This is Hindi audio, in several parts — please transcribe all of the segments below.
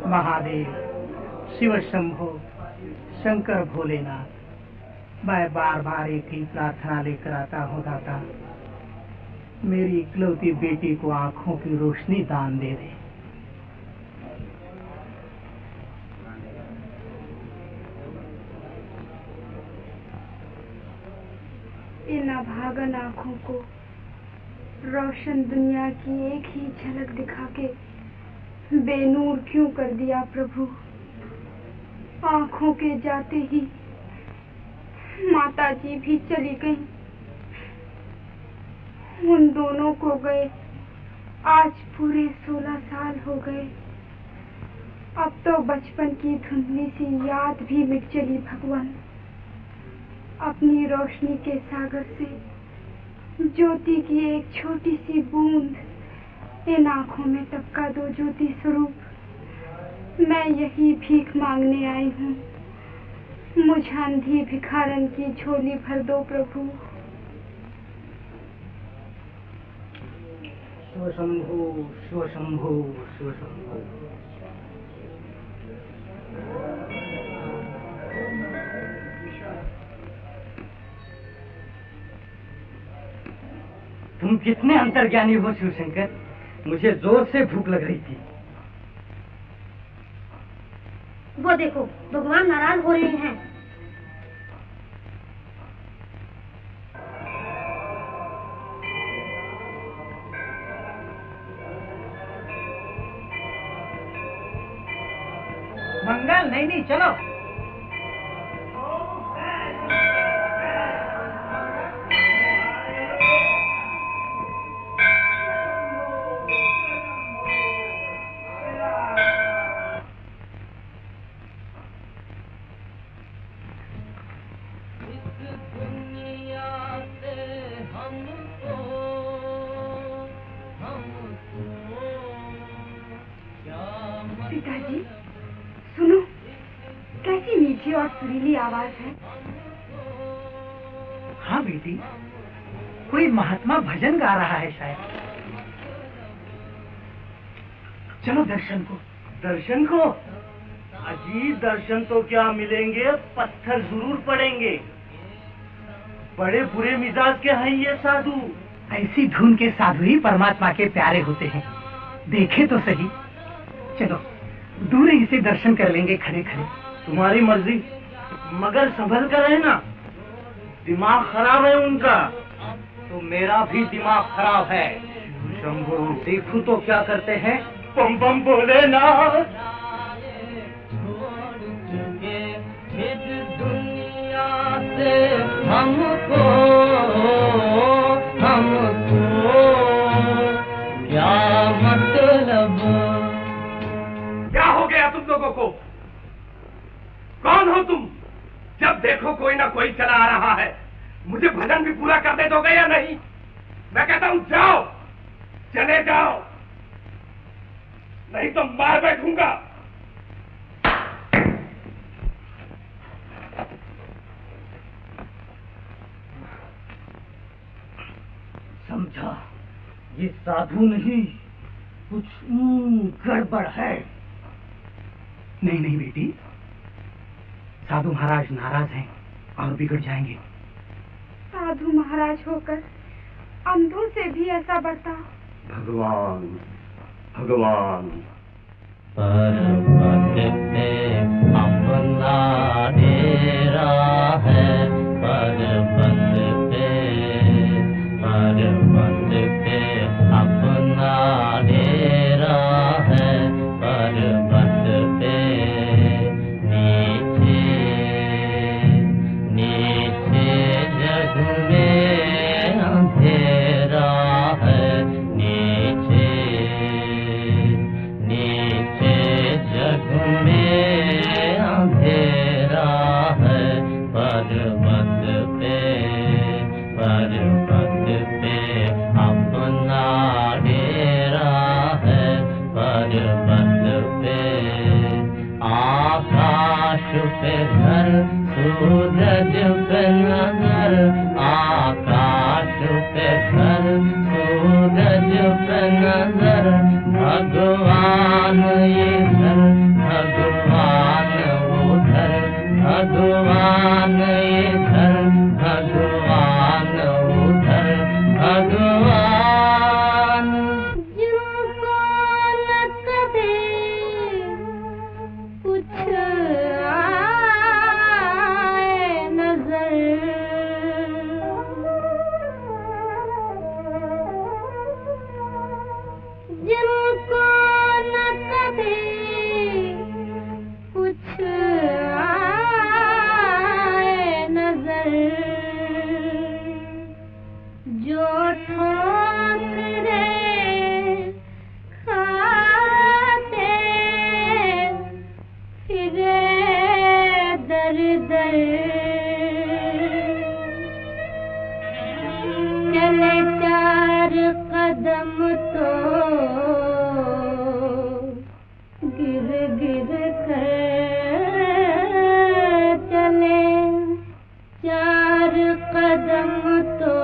महादेव, शिव शंभो, शंकर भोलेनाथ, मैं बार बार एक ही प्रार्थना लेकर आता हूँ दाता, मेरी इकलौती बेटी को आंखों की रोशनी दान दे दे। इन अभागन आंखों को रोशन दुनिया की एक ही झलक दिखा के बेनूर क्यों कर दिया प्रभु। आंखों के जाते ही माता जी भी चली गईं। उन दोनों को गए आज पूरे 16 साल हो गए। अब तो बचपन की धुंधली सी याद भी मिट चली भगवान। अपनी रोशनी के सागर से ज्योति की एक छोटी सी बूंद इन आंखों में टपका दो ज्योति स्वरूप। मैं यही भीख मांगने आई हूँ, मुझ अंधी भिखारन की झोली भर दो प्रभु। शिव शंभो, शिव शंभो, शिव शंभो। तुम कितने अंतर्ज्ञानी हो शिवशंकर, मुझे जोर से भूख लग रही थी। वो देखो भगवान नाराज हो रहे हैं। मंगल नहीं चलो। पिताजी सुनो, कैसी मीठी और सुरीली आवाज है। हाँ बेटी, कोई महात्मा भजन गा रहा है शायद। चलो दर्शन को। दर्शन को? अजी दर्शन तो क्या मिलेंगे, पत्थर जरूर पड़ेंगे। बड़े बुरे मिजाज के हैं ये साधु। ऐसी धुन के साधु ही परमात्मा के प्यारे होते हैं। देखे तो सही। चलो दूर ही से दर्शन कर लेंगे खड़े खड़े। तुम्हारी मर्जी, मगर संभल कर रहना। दिमाग खराब है उनका। तो मेरा भी दिमाग खराब है। शंभू देखो तो क्या करते हैं। बम बम बोले ना। दुनिया से हमको क्या मतलब। क्या हो गया तुम लोगों को? कौन हो तुम? जब देखो कोई ना कोई चला आ रहा है। मुझे भजन भी पूरा करने दोगे या नहीं? मैं कहता हूं जाओ, चले जाओ, नहीं तो मार बैठूंगा। समझा, ये साधु नहीं, कुछ गड़बड़ है। नहीं नहीं बेटी, साधु महाराज नाराज हैं और बिगड़ जाएंगे। साधु महाराज होकर अंधों से भी ऐसा बर्ताव। भगवान भगवान। पर्वत पे अपना डेरा है, पर्वत पे अपना डेरा है, पर्वत पे नीचे जग में अंधेरा है, नीचे जग में अंधेरा है, पर्वत पे अपना डेरा है, पर्वत पे आकाश पे घर, सूरज पे नजर, आकाश पे घर, सूरज पे नजर, भगवान इधर भगवान उधर, भगवान इधर भगवान उधर, भगवान जिनको न कभी कुछ आए नजर, जिनको न कभी कुछ आए नजर, जो ठोकरे खाते फिरे दर दर, चले 4 कदम तो गिर गिर कर चले, 4 कदम तो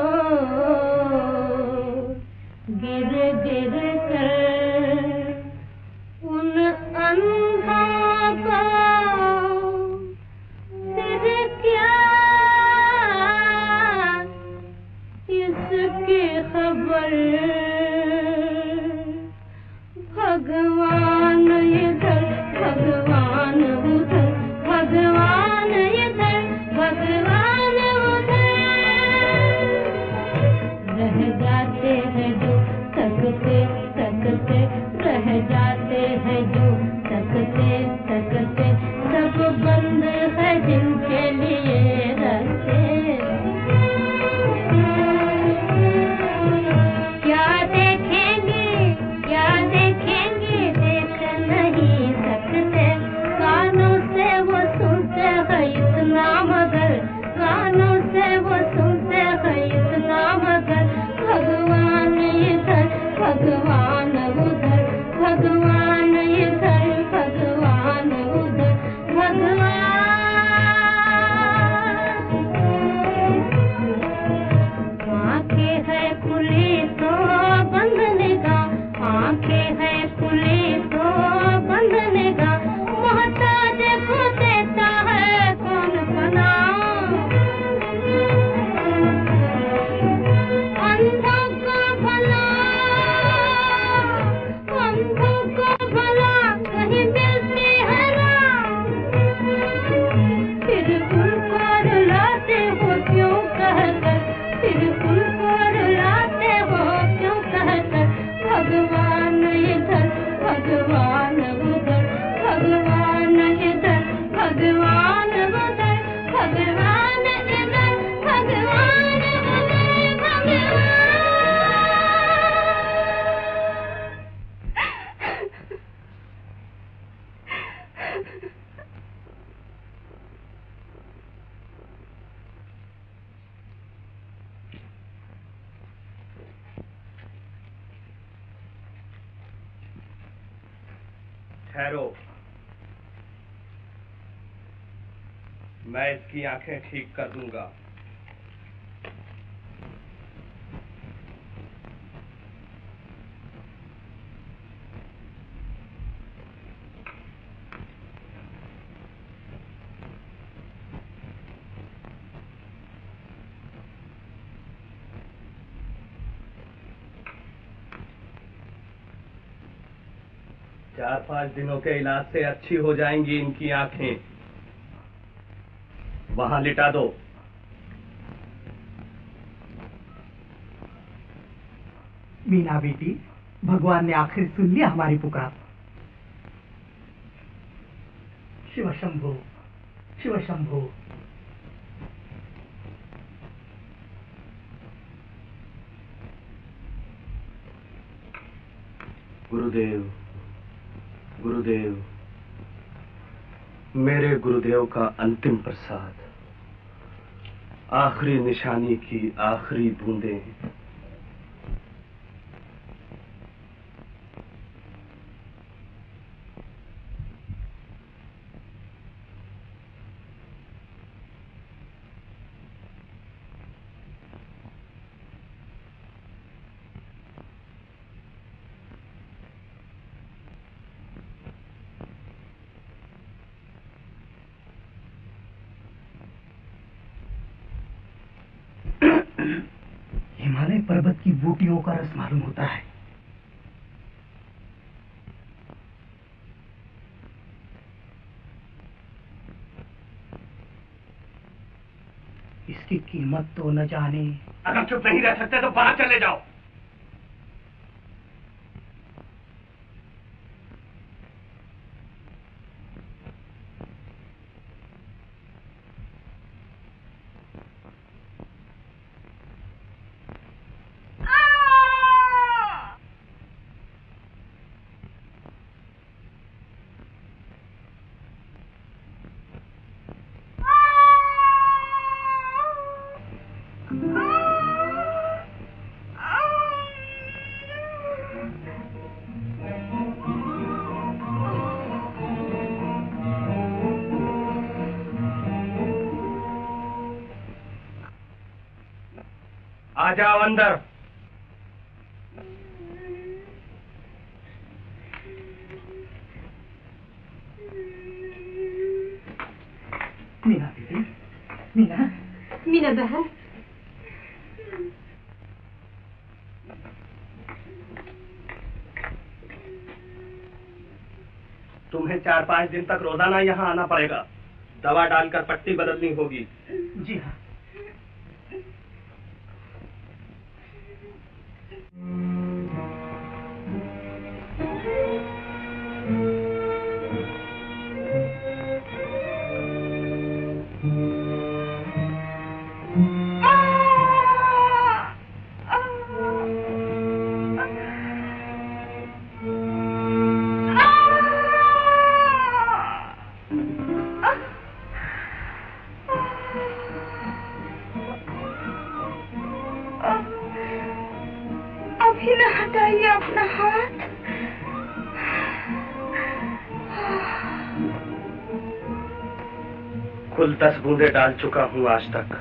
गिर गिर कर, उन अंधों को फिर क्या इसकी खबर, भगवान इधर भगवान ठहरो, मैं इसकी आंखें ठीक कर दूंगा। चार 5 दिनों के इलाज से अच्छी हो जाएंगी इनकी आंखें। वहां लिटा दो। मीना बेटी, भगवान ने आखिर सुन लिया हमारी पुकार। शिव शंभो, शिव शंभो। गुरुदेव, गुरुदेव, मेरे गुरुदेव का अंतिम प्रसाद, आखिरी निशानी की आखिरी बूंदें। हिमालय पर्वत की बूटियों का रस मालूम होता है। इसकी कीमत तो न जाने। अगर चुप नहीं रह सकते तो बाहर चले जाओ। आ जाओ अंदर। मीना दीदी, मीना। मीना बहन, तुम्हें 4-5 दिन तक रोजाना यहाँ आना पड़ेगा। दवा डालकर पट्टी बदलनी होगी। जी हाँ। अभी न हटाइए अपना हाथ। कुल 10 बूंदे डाल चुका हूँ आज तक।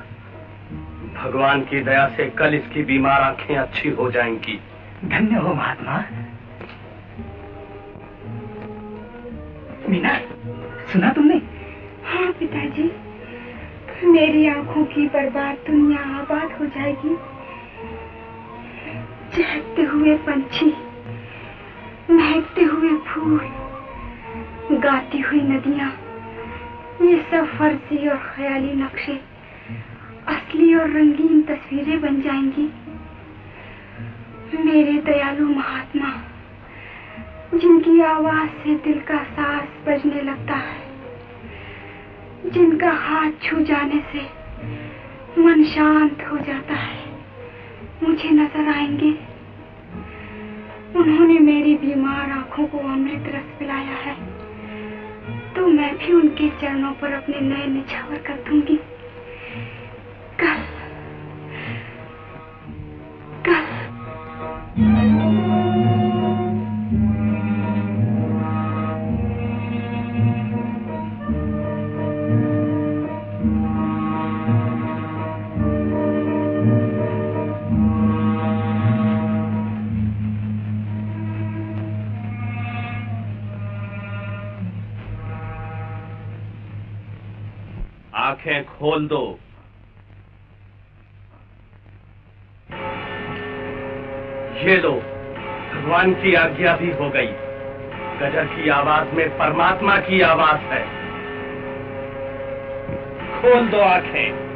भगवान की दया से कल इसकी बीमार आंखें अच्छी हो जाएंगी। धन्य हो महात्मा। मीना, सुना तुमने? हाँ पिताजी, मेरी आंखों की बर्बाद दुनिया आबाद हो जाएगी। चहकते हुए पंछी, महकते हुए फूल, गाती हुई नदियां, ये सब फर्जी और ख्याली नक्शे असली और रंगीन तस्वीरें बन जाएंगी। मेरे दयालु महात्मा, जिनकी आवाज से दिल का सांस बजने लगता है, जिनका हाथ छू जाने से मन शांत हो जाता है, मुझे नजर आएंगे। उन्होंने मेरी बीमार आंखों को अमृत रस पिलाया है, तो मैं भी उनके चरणों पर अपने नए निछावर कर दूंगी। कल आंखें खोल दो। ये लो, भगवान की आज्ञा भी हो गई। गजर की आवाज में परमात्मा की आवाज है। खोल दो आंखें।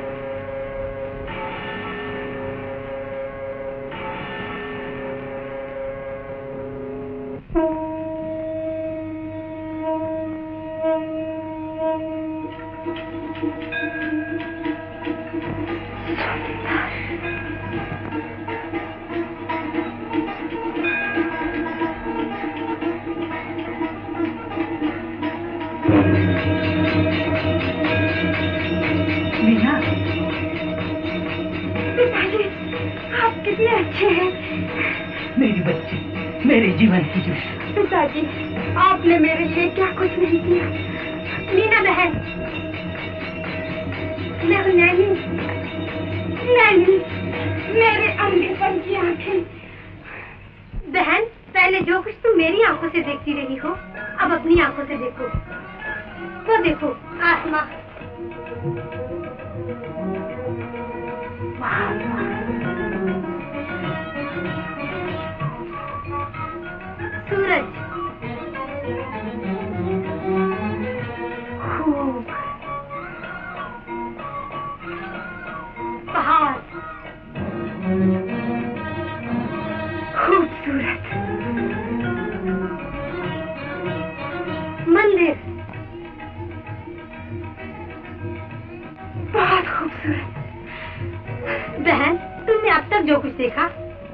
मीना, पिताजी, आप कितने अच्छे हैं। मेरी बच्ची, मेरे जीवन की जोश। पिताजी, आपने मेरे लिए क्या कुछ नहीं किया। मीना बहन, मैं हूँ नैनी। नैनी, मेरे अंधेपन की आंखें। बहन, पहले जो कुछ तुम मेरी आंखों से देखती रही हो, अब अपनी आंखों से देखो। वो देखो, आसमां। सूरज। खूब। पहाड़। खूबसूरत। मंदिर। बहुत खूबसूरत। बहन, तुमने अब तक जो कुछ देखा,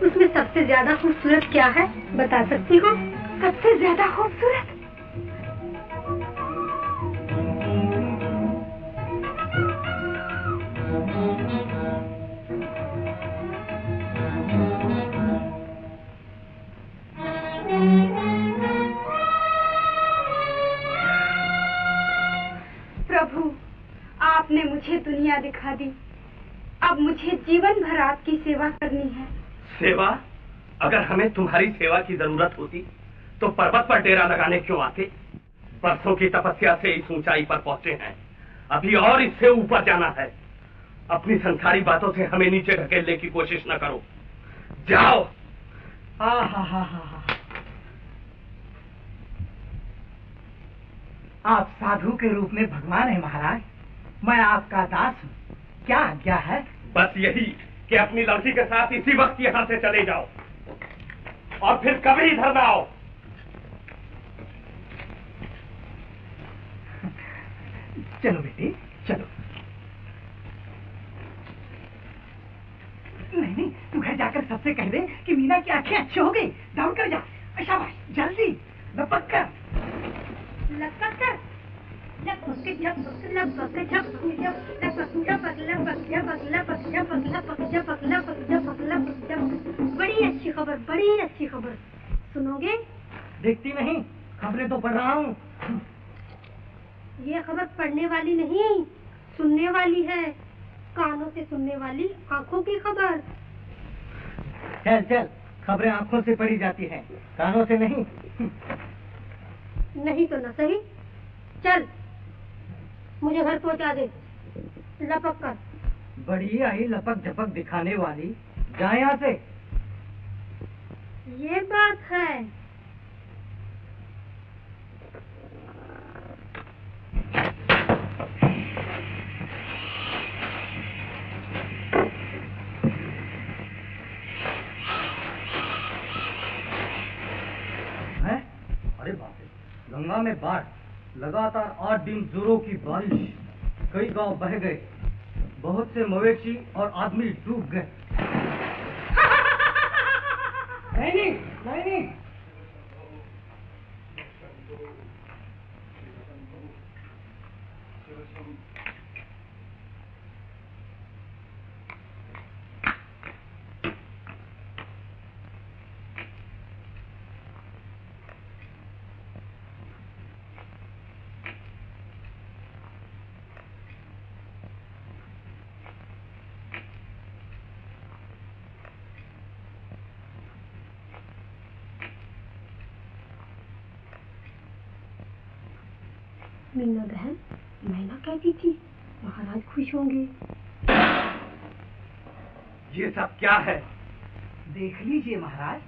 उसमें सबसे ज्यादा खूबसूरत क्या है, बता सकती हो? सबसे ज्यादा खूबसूरत? प्रभु, आपने मुझे दुनिया दिखा दी। अब मुझे जीवन भर आपकी सेवा करनी है। सेवा? अगर हमें तुम्हारी सेवा की जरूरत होती तो पर्वत पर डेरा लगाने क्यों आते? बरसों की तपस्या से इस ऊंचाई पर पहुंचे हैं, अभी और इससे ऊपर जाना है। अपनी संसारी बातों से हमें नीचे ढकेलने की कोशिश न करो। जाओ। आप साधु के रूप में भगवान है महाराज। मैं आपका दास हूँ। क्या आज्ञा है? बस यही कि अपनी लड़की के साथ इसी वक्त यहाँ से चले जाओ और फिर कभी इधर ना आओ। चलो बेटी, चलो। नहीं, तू घर जाकर सबसे कह दे कि मीना की आंखें अच्छी हो गई। दौड़ कर जा। शाबाश, जल्दी लपक कर। लपक कर। लपक झपक लपक झपक लपक झपक लपक झपक लपक झपक लपक झपक लपक झपक लपक झपक। बड़ी अच्छी खबर, बड़ी अच्छी खबर। सुनोगे? देखती नहीं, खबरें तो पढ़ रहा हूँ। ये खबर पढ़ने वाली नहीं, सुनने वाली है। कानों से सुनने वाली आंखों की खबर। चल चल, खबरें आंखों से पढ़ी जाती हैं, कानों से नहीं। नहीं तो न सही। चल, मुझे घर पहुंचा दे। लपक कर। बड़ी आई लपक झपक दिखाने वाली। जा यहाँ से। ये बात है। अरे बाप रे, गंगा में बाढ़। लगातार 8 दिन जोरों की बारिश। कई गांव बह गए। बहुत से मवेशी और आदमी डूब गए। नहीं, नहीं। मीना बहन, मैं ना कहती थी महाराज खुश होंगे। ये सब क्या है? देख लीजिए महाराज,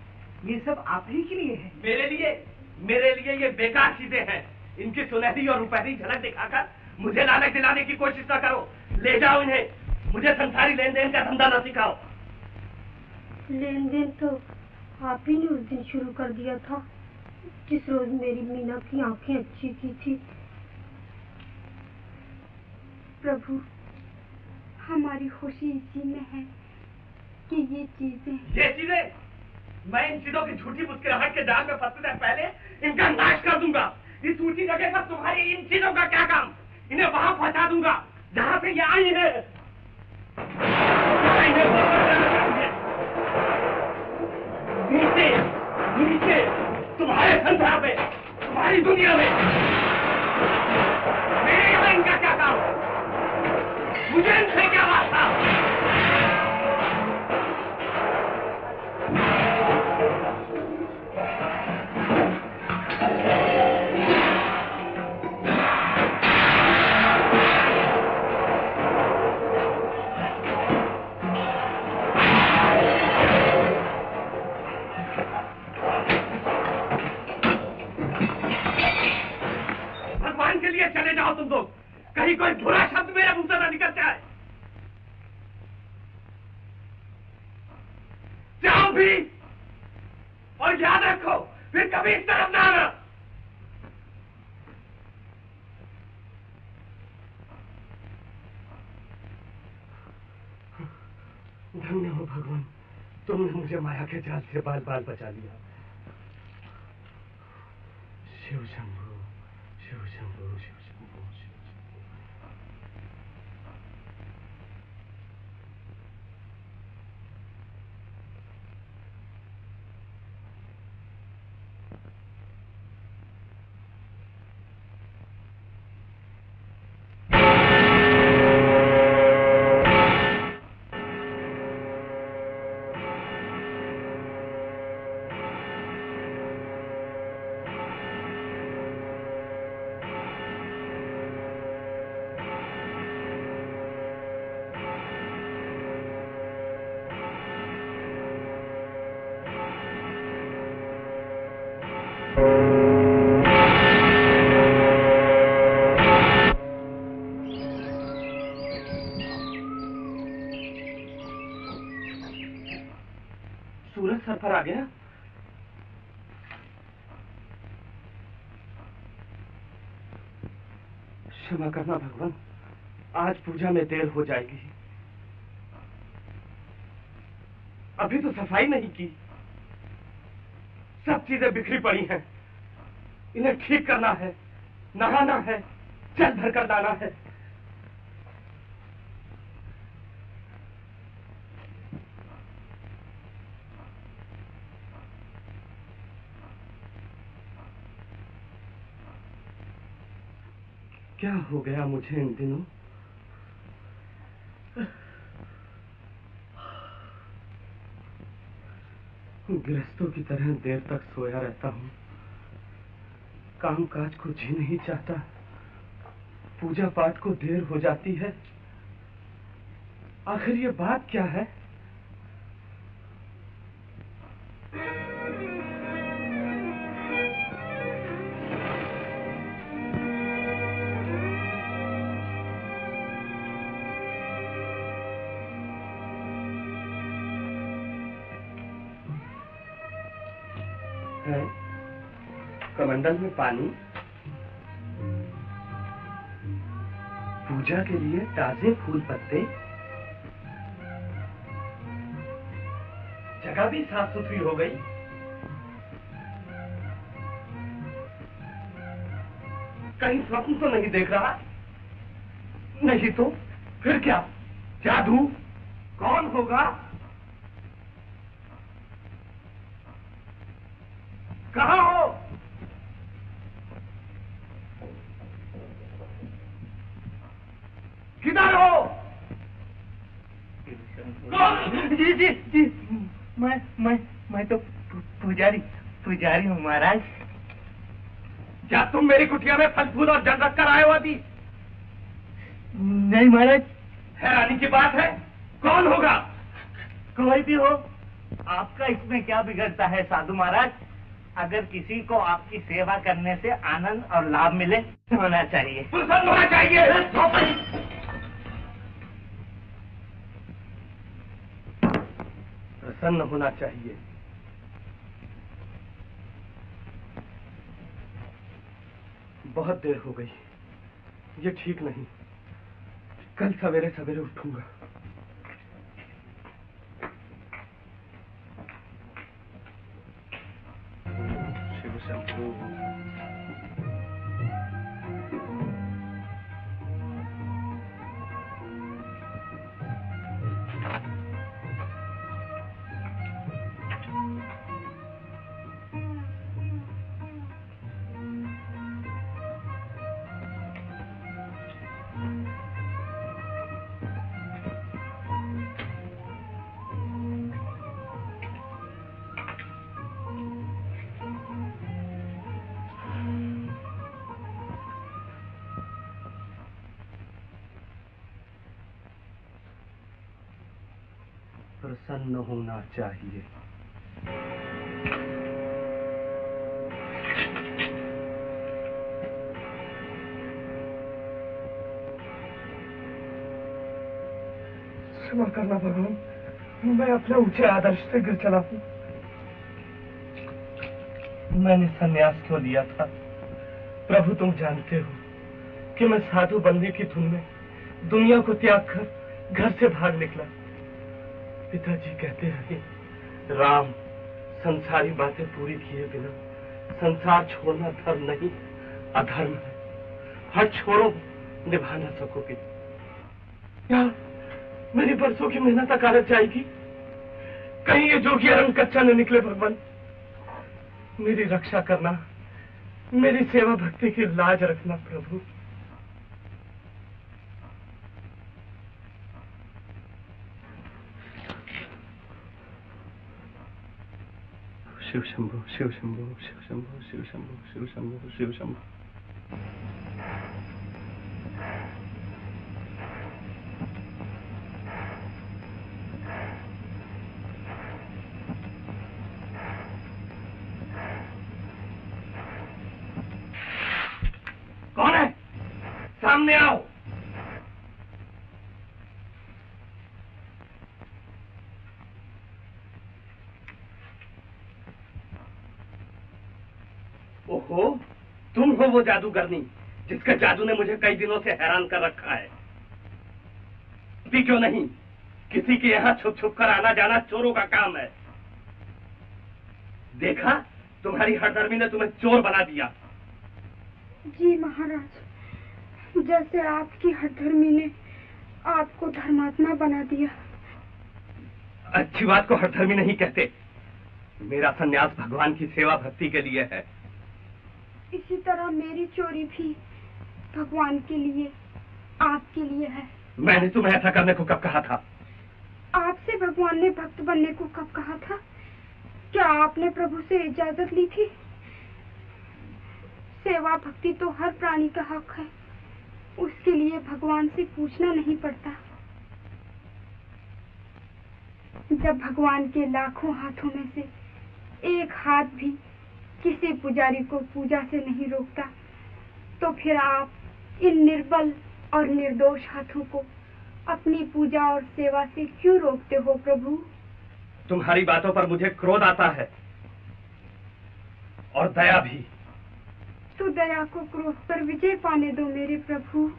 ये सब आप ही के लिए है। मेरे लिए ये बेकार चीजें हैं। इनकी सुनहरी और रुपहरी झलक दिखाकर मुझे लालच दिलाने की कोशिश न करो। ले जाओ इन्हें। मुझे संसारी लेन देन का धंधा न सिखाओ। लेन देन तो आप ही ने उस दिन शुरू कर दिया था जिस रोज मेरी मीना की आंखें अच्छी की थी। प्रभु, हमारी खुशी इसी में है कि ये चीजें मैं इन चीजों की झूठी मुस्कुराहट के जाल में फंसने से पहले इनका नाश कर दूंगा। इस ऊंची जगह पर तुम्हारी इन चीजों का क्या काम? इन्हें वहां पहुंचा दूंगा जहां से ये आई है। नीचे नीचे तुम्हारे संसार में, तुम्हारी दुनिया में। मेरे यहाँ इनका क्या काम? मुझे इनसे क्या बात था? चले जाओ तुम लोग, कहीं कोई बुरा शब्द मेरे मुंह से ना निकल जाए। जाओ भी, और याद रखो फिर कभी इस तरफ ना आना। धन्य हो भगवान, तुमने मुझे माया के जाल से बाल बाल बचा लिया। शिव शंभू, शिव शंभू, शिव शंभू, शिव शंभू। सूरज सर पर आ गया। क्षमा करना भगवान, आज पूजा में देर हो जाएगी। अभी तो सफाई नहीं की, सब चीजें बिखरी पड़ी हैं। इन्हें ठीक करना है, नहाना है, जल भर कर लाना है। क्या हो गया मुझे इन दिनों? गृहस्थों की तरह देर तक सोया रहता हूं, काम काज को जी नहीं चाहता, पूजा पाठ को देर हो जाती है। आखिर ये बात क्या है? कमंडल में पानी, पूजा के लिए ताजे फूल पत्ते, जगह भी साफ सुथरी हो गई। कहीं स्वप्न तो नहीं देख रहा? नहीं तो फिर क्या? जादू? कौन होगा? कहाँ हो? किधर हो? जी जी जी, मैं तो पुजारी हूँ महाराज। क्या तुम मेरी कुटिया में फल फूल और जल रख कर आए हो? अभी नहीं महाराज। हैरानी की बात है, कौन होगा? कोई भी हो, आपका इसमें क्या बिगड़ता है साधु महाराज? अगर किसी को आपकी सेवा करने से आनंद और लाभ मिले होना चाहिए। प्रसन्न होना चाहिए। प्रसन्न होना चाहिए। बहुत देर हो गई, ये ठीक नहीं। कल सवेरे सवेरे उठूंगा। शिव शंभू। प्रसन्न होना चाहिए। क्षमा करना भगवान, मैं अपने ऊंचे आदर्श से गिर चला हूं। मैंने संन्यास क्यों लिया था? प्रभु तुम जानते हो कि मैं साधु बनने की धुन में दुनिया को त्याग कर घर से भाग निकला। पिताजी कहते रहे, राम, संसारी बातें पूरी किए बिना संसार छोड़ना धर्म नहीं, अधर्म है। हट छोड़ो, निभा ना सकोगे। क्या मेरी बरसों की मेहनत अकारत जाएगी? कहीं ये जोगी रंग कच्चा न निकले। भगवान, मेरी रक्षा करना, मेरी सेवा भक्ति की लाज रखना प्रभु। शिव शंभु, शिव शंभु, शिव शंभु, शिव शंभु, शिव शंभु, शिव शंभु। कौन है? सामने आओ। ओहो, तुम हो वो जादूगरनी जिसके जादू ने मुझे कई दिनों से हैरान कर रखा है। भी क्यों नहीं, किसी के यहाँ छुप छुप कर आना जाना चोरों का काम है। देखा, तुम्हारी हठधर्मी ने तुम्हें चोर बना दिया। जी महाराज, जैसे आपकी हठधर्मी ने आपको धर्मात्मा बना दिया। अच्छी बात को हठधर्मी नहीं कहते। मेरा संन्यास भगवान की सेवा भक्ति के लिए है। इसी तरह मेरी चोरी भी भगवान के लिए, आपके लिए है। मैंने तुम्हें ऐसा करने को कब कहा था? आपसे भगवान ने भक्त बनने को कब कहा था? क्या आपने प्रभु से इजाजत ली थी? सेवा भक्ति तो हर प्राणी का हक है, उसके लिए भगवान से पूछना नहीं पड़ता। जब भगवान के लाखों हाथों में से एक हाथ भी किसी पुजारी को पूजा से नहीं रोकता, तो फिर आप इन निर्बल और निर्दोष हाथों को अपनी पूजा और सेवा से क्यों रोकते हो प्रभु? तुम्हारी बातों पर मुझे क्रोध आता है और दया भी। तो दया को क्रोध पर विजय पाने दो मेरे प्रभु।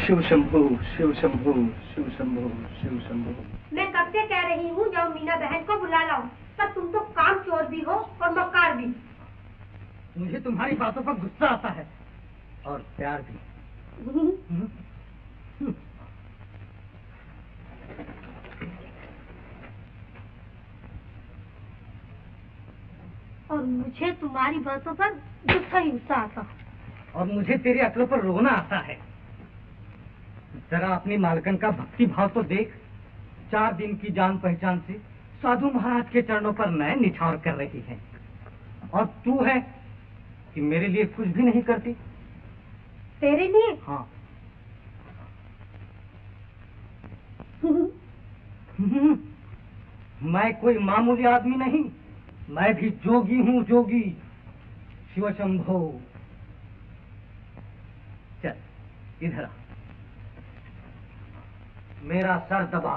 शिव शंभू, शिव शंभू, शिव शंभू, शिव शंभू। मैं कब से कह रही हूँ जाओ मीना बहन को बुला लाओ, पर तुम तो काम चोर भी हो और मक्कार भी। मुझे तुम्हारी बातों पर गुस्सा आता है और प्यार भी। और मुझे तुम्हारी बातों पर गुस्सा ही गुस्सा आता, और मुझे तेरी अक्ल पर रोना आता है। जरा अपनी मालकन का भक्ति भाव तो देख। 4 दिन की जान पहचान से साधु महाराज के चरणों पर नयन निछावर कर रही है, और तू है कि मेरे लिए कुछ भी नहीं करती। तेरे लिए? हाँ। मैं कोई मामूली आदमी नहीं, मैं भी जोगी हूँ, जोगी। शिव शंभो, चल इधर आ, मेरा सर दबा।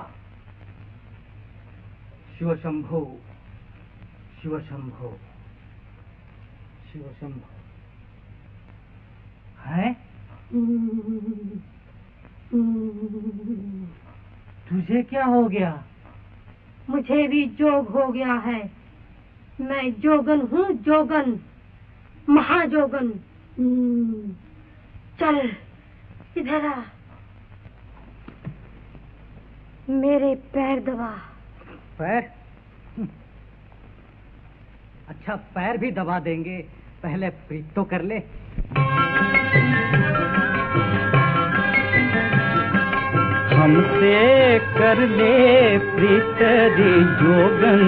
शिव शंभो, शिव शंभो, शिव शंभो। है तुझे क्या हो गया? मुझे भी जोग हो गया है। मैं जोगन हूँ, जोगन, महाजोगन। चल इधर आ, मेरे पैर दबा। पैर? अच्छा, पैर भी दबा देंगे, पहले प्रीत तो कर ले। हमसे कर ले प्रीत दी जोगन,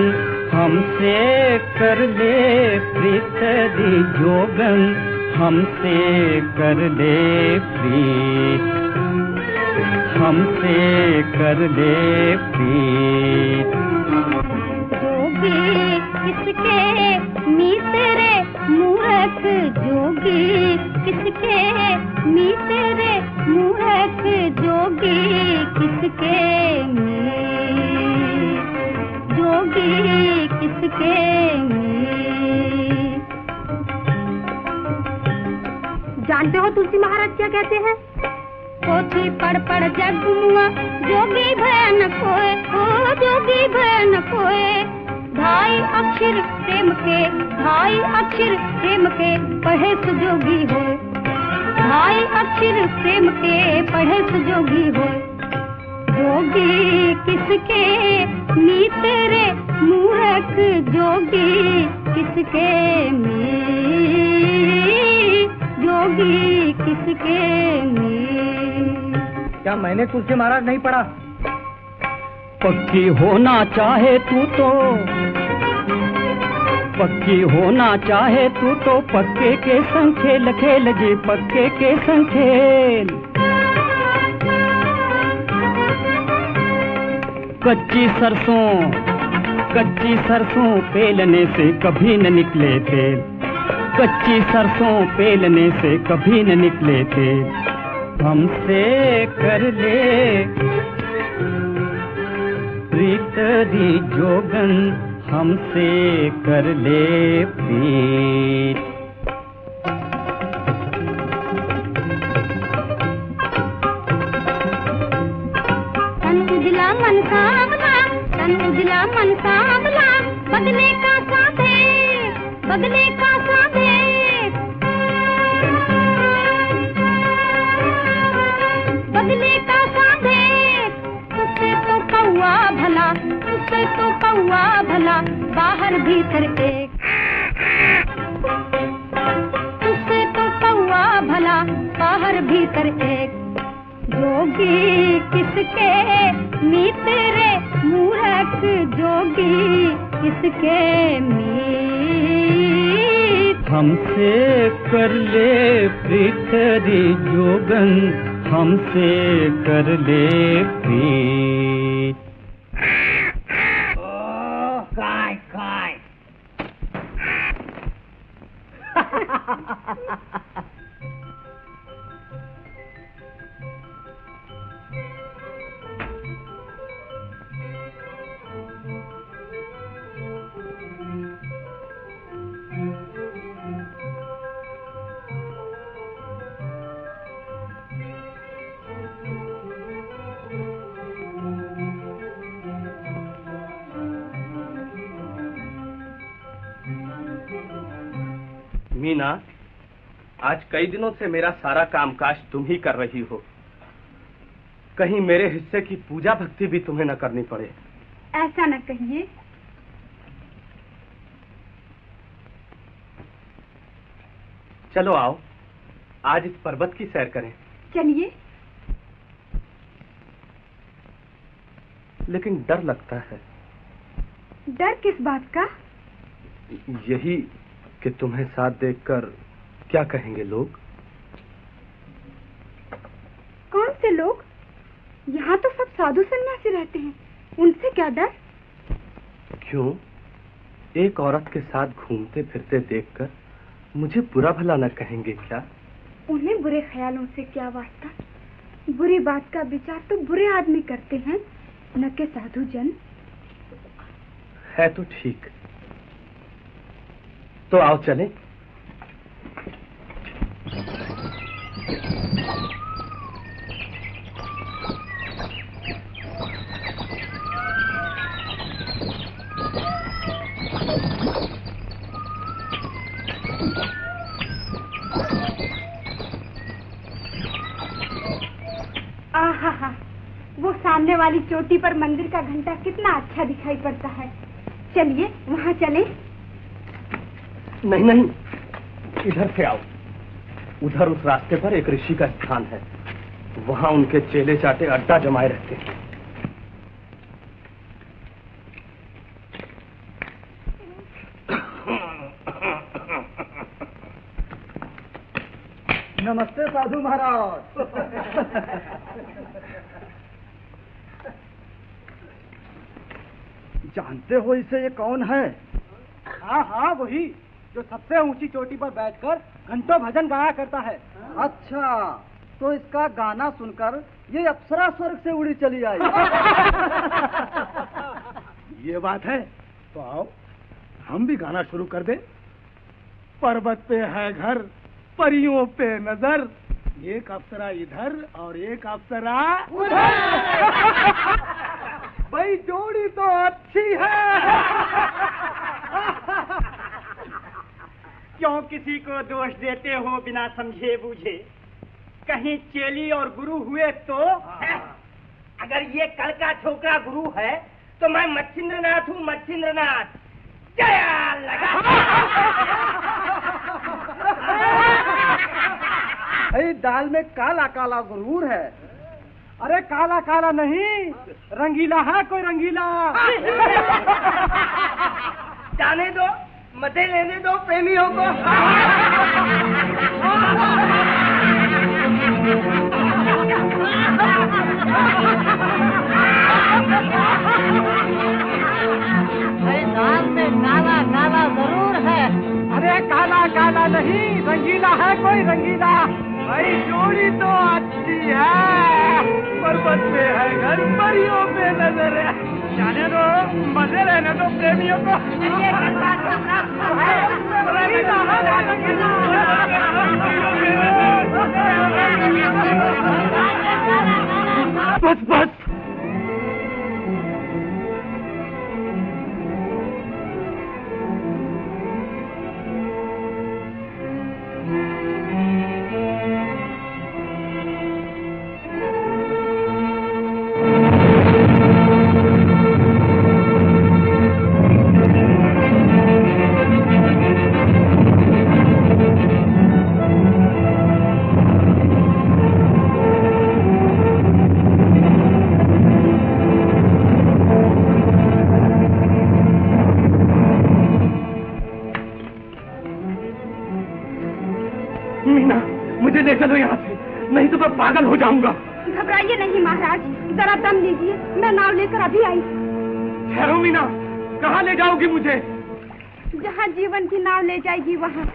हमसे कर ले प्रीत दी जोगन, हमसे कर ले प्रीत, हमसे कर ले प्रीत। जोगी किसके मीत रे मूर्ख, जोगी किसके मीत रे मूर्ख, जोगी किसके मीत, जोगी किसके मीत। जानते हो तुलसी महाराज क्या कहते हैं? पोथी पढ़ पढ़ जग मुआ, जोगी भय न कोय, ओ जोगी भय न कोय। 2 अक्षर प्रेम के, 2 अक्षर प्रेम के पढ़े सुजोगी होय, 2 अक्षर प्रेम के पढ़े सुजोगी होय। जोगी किसके मीत रे मूर्ख, जोगी किसके मीत, जोगी किसके मीत। क्या मैंने तुलसी महाराज नहीं पढ़ा? पक्की होना चाहे तू तो, पक्की होना चाहे तू तो पक्के के संग खेल खेल जी, पक्के के संग खेल। कच्ची सरसों पेलने से कभी न निकले तेल, कच्ची सरसों पेलने से कभी न निकले तेल। हमसे कर ले प्रीत दी जोगन, हमसे कर ले प्रीत। तन उजला मन सांवला, तन उजला मन सांवला, बदले का साधे, बदले का साधे। बदले का साधे, उससे तो कौआ भला, उससे तो कौआ भला, बाहर भीतर एक। उससे तो कौआ भला, बाहर भीतर एक। जोगी किसके मीत रे मूर्ख, जोगी किसके मीत। हमसे कर ले प्रीत दी जोगन, हमसे कर ले प्रीत। काय काय मीना, आज कई दिनों से मेरा सारा कामकाज तुम ही कर रही हो। कहीं मेरे हिस्से की पूजा भक्ति भी तुम्हें न करनी पड़े। ऐसा न कहिए। चलो आओ, आज इस पर्वत की सैर करें। चलिए। लेकिन डर लगता है। डर किस बात का? यही कि तुम्हें साथ देखकर क्या कहेंगे लोग। कौन से लोग? यहाँ तो सब साधु सन्यासी रहते हैं, उनसे क्या डर? क्यों? एक औरत के साथ घूमते फिरते देखकर मुझे बुरा भला न कहेंगे क्या? उन्हें बुरे ख्यालों से क्या वास्ता? बुरी बात का विचार तो बुरे आदमी करते हैं, न के साधु जन। है तो ठीक। तो आओ चलें। आहा, वो सामने वाली चोटी पर मंदिर का घंटा कितना अच्छा दिखाई पड़ता है। चलिए वहाँ चलें। नहीं नहीं, इधर से आओ। उधर उस रास्ते पर एक ऋषि का स्थान है, वहाँ उनके चेले चाटे अड्डा जमाए रहते हैं। नमस्ते साधु महाराज। जानते हो इसे, ये कौन है? हाँ हाँ, वही जो सबसे ऊंची चोटी पर बैठकर घंटों भजन गाया करता है। अच्छा, तो इसका गाना सुनकर ये अप्सरा स्वर्ग से उड़ी चली आई। ये बात है, तो आओ हम भी गाना शुरू कर दें। पर्वत पे है घर, परियों पे नजर, एक अप्सरा इधर और एक अप्सरा उधर। भाई जोड़ी तो अच्छी है। क्यों किसी को दोष देते हो बिना समझे बूझे? कहीं चेली और गुरु हुए तो? अगर ये कल का छोकरा गुरु है तो मैं मच्छिंद्रनाथ हूँ, मच्छिंद्रनाथ। जया लगा। दाल में काला काला गुरूर है। अरे काला काला नहीं, रंगीला है कोई रंगीला। जाने दो, मजे लेने दो प्रेमियों को। दाल में काला काला जरूर है। अरे काला काला नहीं, रंगीला है कोई रंगीला। भाई जोड़ी तो अच्छी है, पर्वत पे है घर, परियों पे नजर है। जाने दो, मजे लेने दो प्रेमियों को। बस बस, ले चलो यहाँ से, नहीं तो मैं पागल हो जाऊंगा। घबराइए नहीं महाराज, जरा दम लीजिए, मैं नाव लेकर अभी आई। ठहरो मीना, कहाँ ले जाओगी मुझे? जहाँ जीवन की नाव ले जाएगी वहाँ।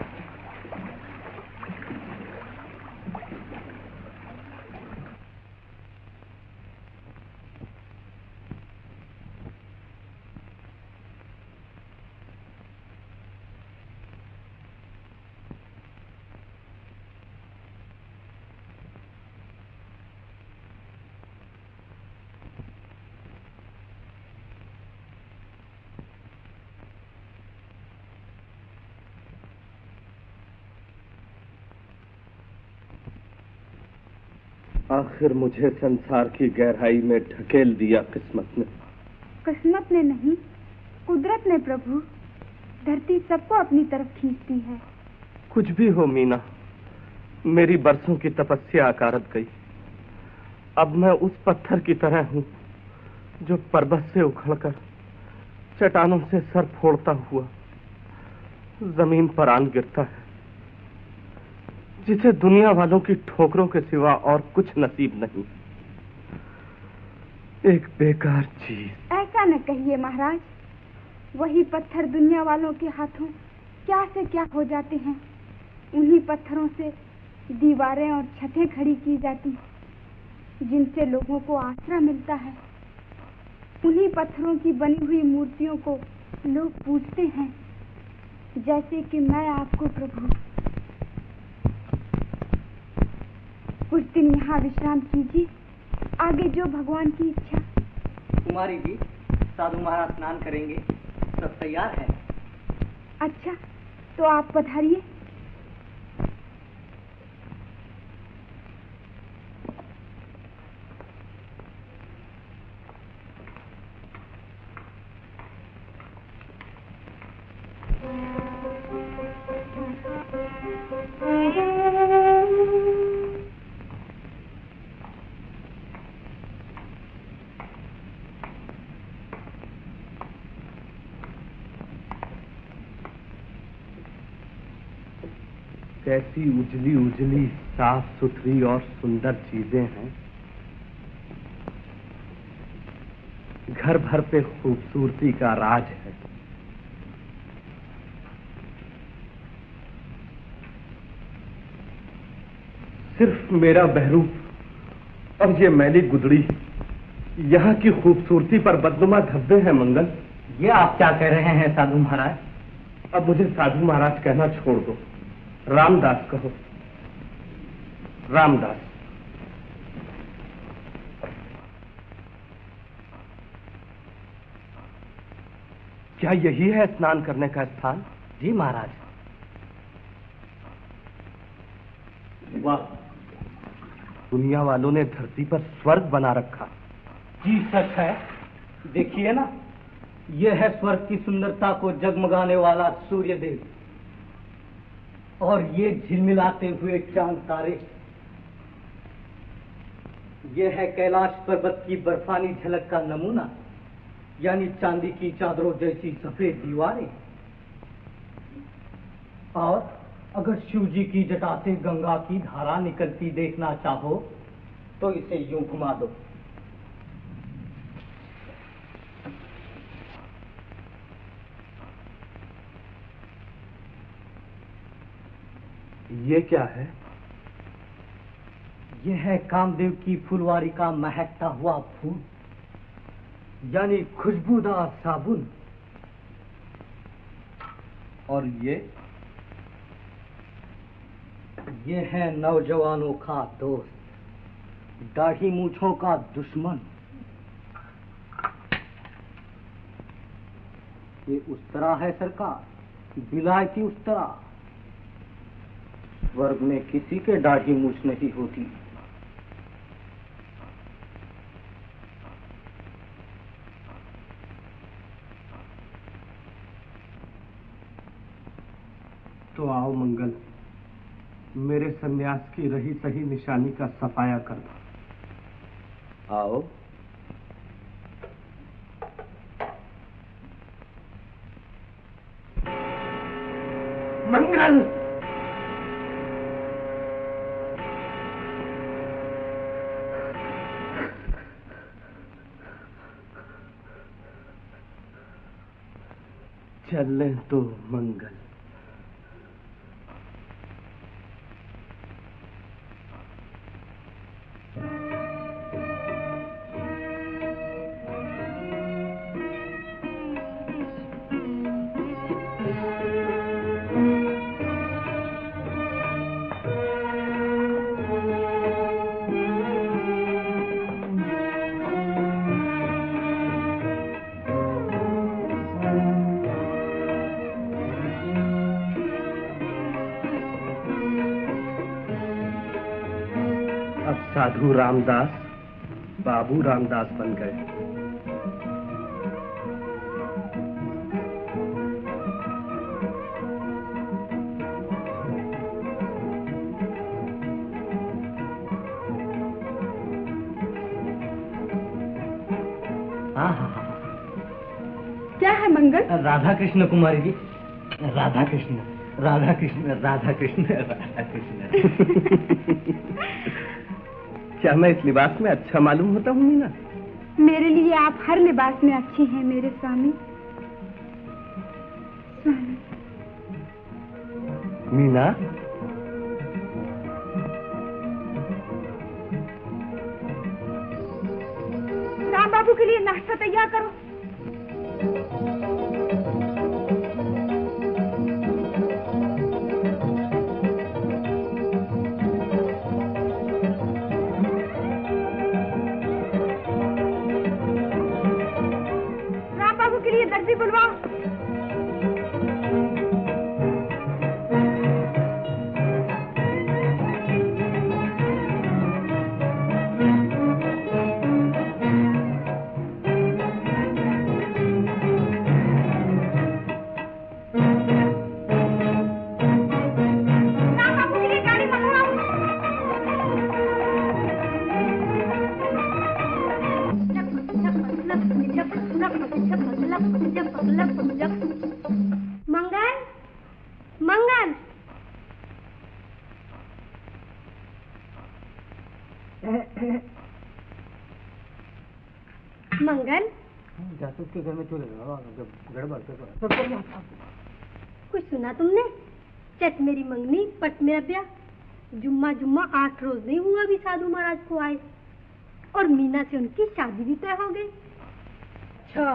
आखिर मुझे संसार की गहराई में ढकेल दिया किस्मत ने। किस्मत ने नहीं, कुदरत ने प्रभु। धरती सबको अपनी तरफ खींचती है। कुछ भी हो मीना, मेरी बरसों की तपस्या अकारत गई। अब मैं उस पत्थर की तरह हूँ जो पर्वत से उखड़कर चट्टानों से सर फोड़ता हुआ जमीन पर आन गिरता है, जिसे दुनिया वालों की ठोकरों के सिवा और कुछ नसीब नहीं। एक बेकार चीज। ऐसा न कहिए महाराज। वही पत्थर दुनिया वालों के हाथों क्या से क्या हो जाते हैं। उन्हीं पत्थरों से दीवारें और छतें खड़ी की जाती हैं, जिनसे लोगों को आसरा मिलता है। उन्हीं पत्थरों की बनी हुई मूर्तियों को लोग पूजते हैं, जैसे कि मैं आपको प्रभु। कुछ दिन यहाँ विश्राम कीजिए, आगे जो भगवान की इच्छा। कुमारी जी, साधु महाराज स्नान करेंगे, सब तैयार है। अच्छा, तो आप पधारिए। कैसी उजली उजली साफ सुथरी और सुंदर चीजें हैं। घर भर पे खूबसूरती का राज है। सिर्फ मेरा बहरूप और ये मैली गुदड़ी, यहाँ की खूबसूरती पर बदनुमा धब्बे हैं मंगल। ये आप क्या कह रहे हैं साधु महाराज? अब मुझे साधु महाराज कहना छोड़ दो, रामदास कहो। रामदास। क्या यही है स्नान करने का स्थान? जी महाराज। वाह, दुनिया वालों ने धरती पर स्वर्ग बना रखा। जी सच है। देखिए ना, यह है स्वर्ग की सुंदरता को जगमगाने वाला सूर्य देव, और ये झिलमिलाते हुए चांद तारे। यह है कैलाश पर्वत की बर्फानी झलक का नमूना, यानी चांदी की चादरों जैसी सफेद दीवारें। और अगर शिव जी की जटा से गंगा की धारा निकलती देखना चाहो तो इसे यूं घुमा दो। ये क्या है? यह है कामदेव की फुलवारी का महकता हुआ फूल, यानी खुशबूदार साबुन। और ये है नौजवानों का दोस्त, दाढ़ी मूछों का दुश्मन। ये उस्तरा है सरकार, विलायती उस्तरा। स्वर्ग में किसी के दाढ़ी मूछ नहीं होती। तो आओ मंगल, मेरे सन्यास की रही सही निशानी का सफाया कर दो। आओ। मंगल, चलें तो मंगल। साधु रामदास बाबू रामदास बन गए। क्या है मंगल? राधा कृष्ण कुमारी जी, राधा कृष्ण राधा कृष्ण राधा कृष्ण राधा कृष्ण। क्या मैं इस लिबास में अच्छा मालूम होता हूँ मीना? मेरे लिए आप हर लिबास में अच्छी हैं मेरे स्वामी। मीना, राम बाबू के लिए नाश्ता तैयार करो। राम बाबू के लिए दर्जी बुलवाओ। मंगल, मंगल, मंगल, जासूस के घर में चले जाओ, गड़बड़ कुछ सुना तुमने? चट मेरी मंगनी, पट मेरा ब्याह। जुम्मा जुम्मा 8 रोज नहीं हुआ अभी साधु महाराज को आए, और मीना से उनकी शादी भी तय हो गई। अच्छा,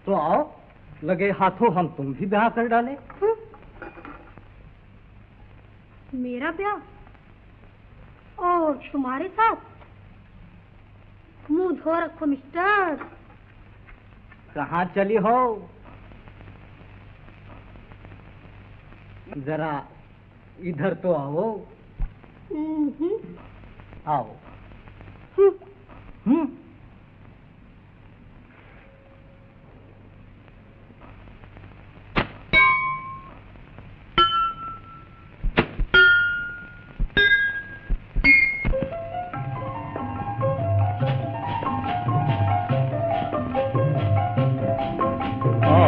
तो आओ, लगे हाथों हम तुम भी ब्याह कर डाले। मेरा ब्याह और तुम्हारे साथ? मुंह धो रखो मिस्टर। कहाँ चली हो? जरा इधर तो आओ। आओ।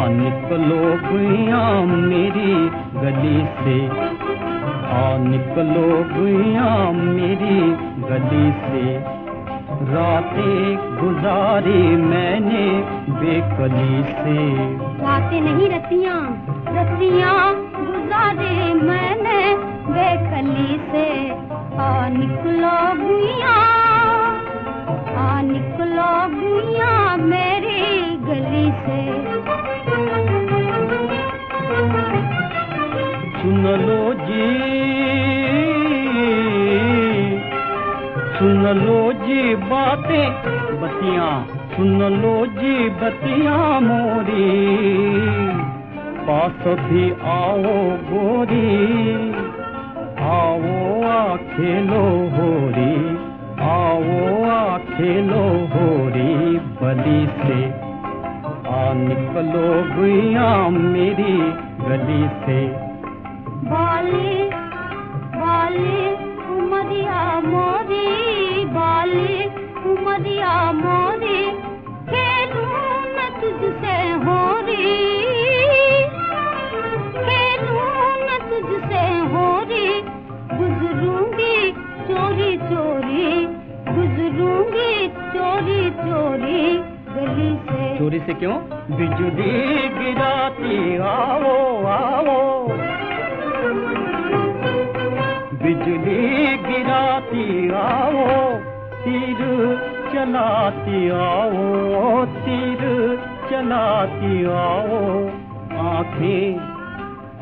निकलो भुइया मेरी गली से, निकलो भुइया मेरी गली से। रातें गुजारी मैंने बेकली से। रातें नहीं रतियां, रतियां गुजारी मैंने बेकली से। निकलो भुइया, निकलो भुइया मेरी गली से। सुन लो जी, सुन लो जी बातें बतियां, सुन लो जी बतियां मोरी। पास भी आओ गोरी, आओ आ खेलो होरी, आओ आ खेलो होरी बली से। निकलो भुइया मेरी गली से। बाली बाली उमरिया मोरी, बाली उमरिया मोरी। खेलूं मैं तुझसे होरी, खेलूं मैं तुझसे होरी। गुजरूंगी चोरी चोरी, गुजरूंगी चोरी चोरी गली से। चोरी से क्यों? बिजुली गिराती आओ आओ, बिजली गिराती आओ। तीर चलाती आओ, तीर चलाती आओ। आंखें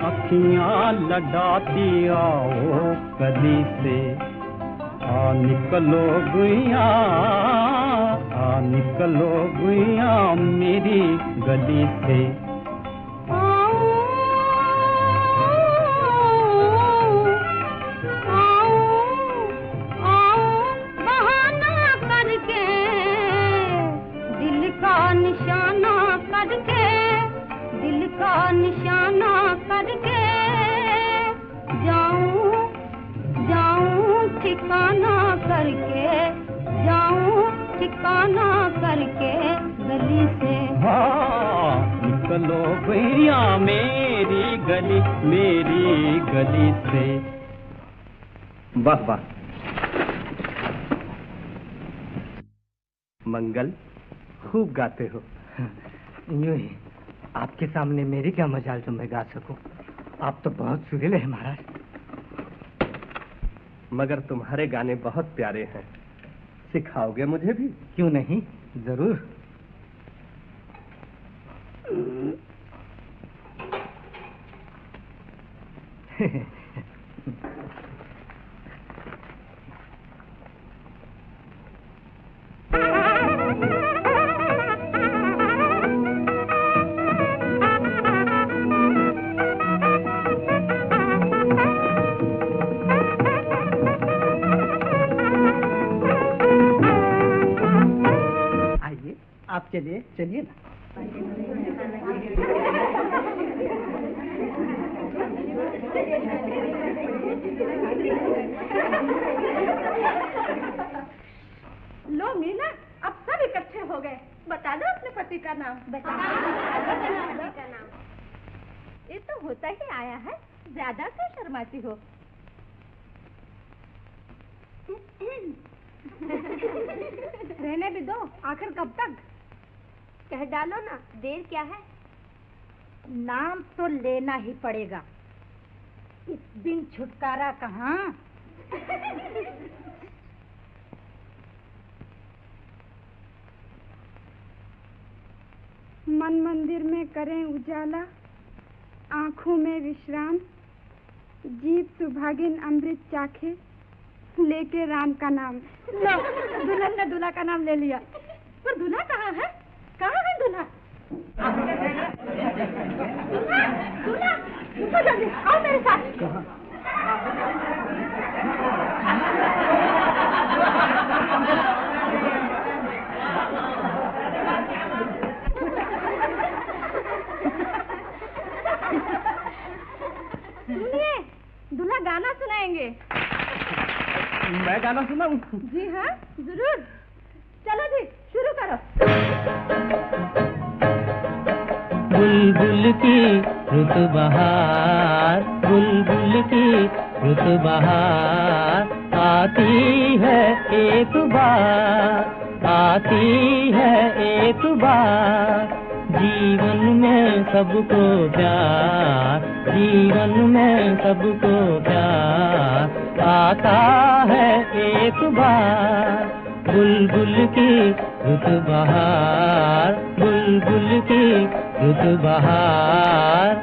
अखियां लड़ाती आओ कली से। निकलो भुइया, निकलो भुइया मेरी गली से। ठिकाना करके जाऊं, ठिकाना करके गली से। हाँ, निकलो भैया मेरी गली से। वाह वाह, मंगल, खूब गाते हो। यूं ही आपके सामने मेरी क्या मजाल जो मैं गा सकूं। आप तो बहुत सुरीले हैं महाराज। मगर तुम्हारे गाने बहुत प्यारे हैं, सिखाओगे मुझे भी? क्यों नहीं, जरूर। आप चलिए ना। लो मीना, अब सब इकट्ठे हो गए। बता दो अपने पति का नाम। बता का नाम। ये तो होता ही आया है, ज्यादा क्यों शर्माती हो? रहने भी दो, आखिर कब तक? कह डालो ना, देर क्या है? नाम तो लेना ही पड़ेगा, इस दिन छुटकारा कहाँ। मन मंदिर में करें उजाला, आंखों में विश्राम, जीव सुभागिन अमृत चाखे, लेके राम का नाम। लो, दुल्हन ने दूल्हा का नाम ले लिया, पर दूल्हा कहाँ है? कहाँ है दूल्हा? दूल्हा, दूल्हा, जल्दी आओ मेरे साथ। सुनिए, दूल्हा गाना सुनाएंगे। मैं गाना सुनाऊं? जी हाँ, जरूर। चलो जी, शुरू करो। बुलबुल की रुत बहार, बुलबुल की रुत बहार, आती है एक बार, आती है एक बार। जीवन में सबको प्यार, जीवन में सबको प्यार, आता है एक बार। बुलबुल की रुत बहार, बुलबुल की रुत बहार।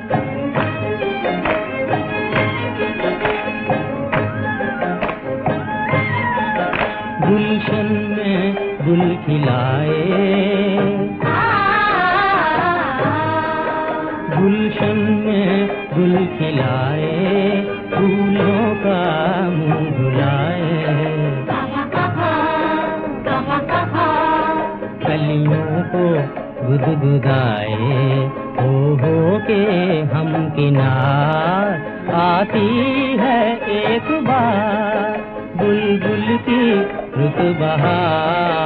गुलशन में गुल खिलाए, गुलशन में गुल खिलाए, फूलों का मुंह धुलाए, कलियों को गुदगुदाए, हो के हम किनार, आती है एक बार। बुलबुल की रुत बहार,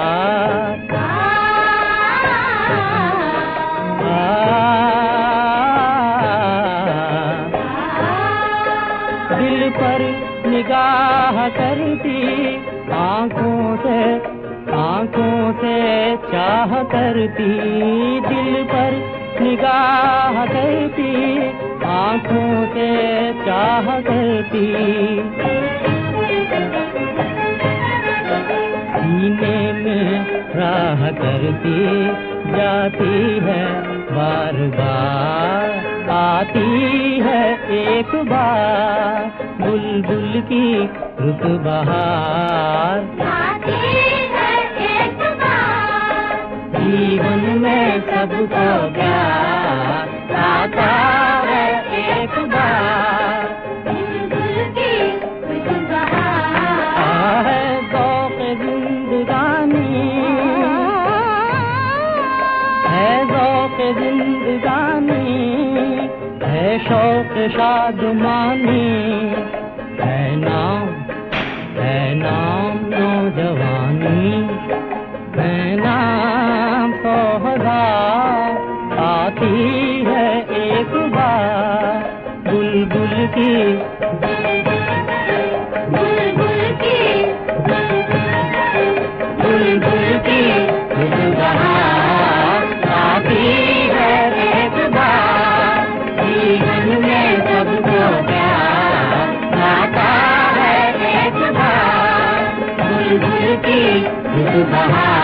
दिल पर निगाह करती, आंखों से चाह करती, दिल पर निगाह करती, आंखों से चाह करती, सीने में राह करती, जाती है बार बार, आती है एक बार। बुलबुल की रुत बहार, आती है एक बार। जीवन में सबको प्यार, आता है एक बार। बुलबुल की रुत बहार, है शौक जिंदगानी, है शौक जिंदगानी, है शौक शादमानी, है नाम, है नाम नौजवानी, है नाम सोहगार, आती है एक बार बुलबुल की, बुलबुल की, बुलबुल की बहार, आती है एक बार जीवन में सबको प्यार आता है एक बार बुलबुल की बहार।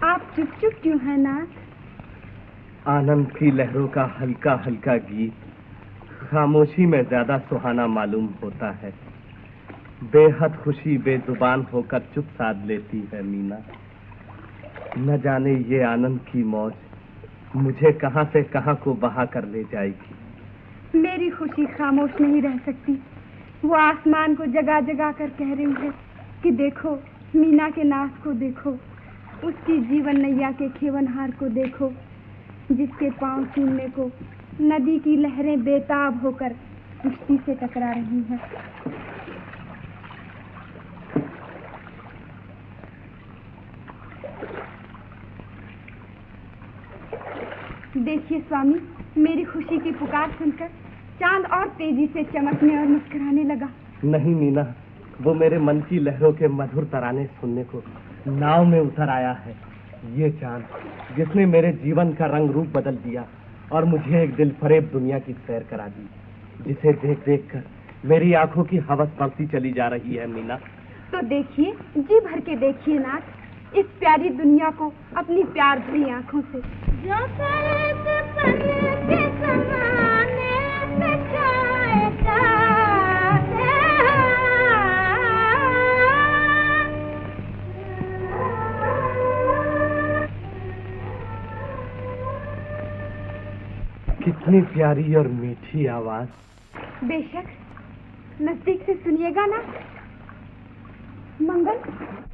आप चुप चुप क्यों हैं नाथ? आनंद की लहरों का हल्का हल्का गीत खामोशी में ज्यादा सुहाना मालूम होता है। बेहद खुशी बेजुबान होकर चुप साध लेती है मीना। न जाने ये आनंद की मौज मुझे कहां से कहां को बहा कर ले जाएगी। मेरी खुशी खामोश नहीं रह सकती। वो आसमान को जगा जगा कर कह रही है कि देखो मीना के नाथ को देखो, उसकी जीवन नैया के खेवनहार को देखो, जिसके पांव छूने को नदी की लहरें बेताब होकर किश्ती से टकरा रही हैं। देखिए स्वामी, मेरी खुशी की पुकार सुनकर चांद और तेजी से चमकने और मुस्कुराने लगा। नहीं मीना, वो मेरे मन की लहरों के मधुर तराने सुनने को नाव में उतर आया है। ये चांद जिसने मेरे जीवन का रंग रूप बदल दिया और मुझे एक दिल फरेब दुनिया की सैर करा दी, जिसे देख देख कर मेरी आंखों की हवस बढ़ती चली जा रही है मीना। तो देखिए, जी भर के देखिए नाथ, इस प्यारी दुनिया को अपनी प्यार भरी आंखों से। जो पल के ज़माने पे जाएगा, कितनी प्यारी और मीठी आवाज। बेशक, नजदीक से सुनिएगा ना। मंगल,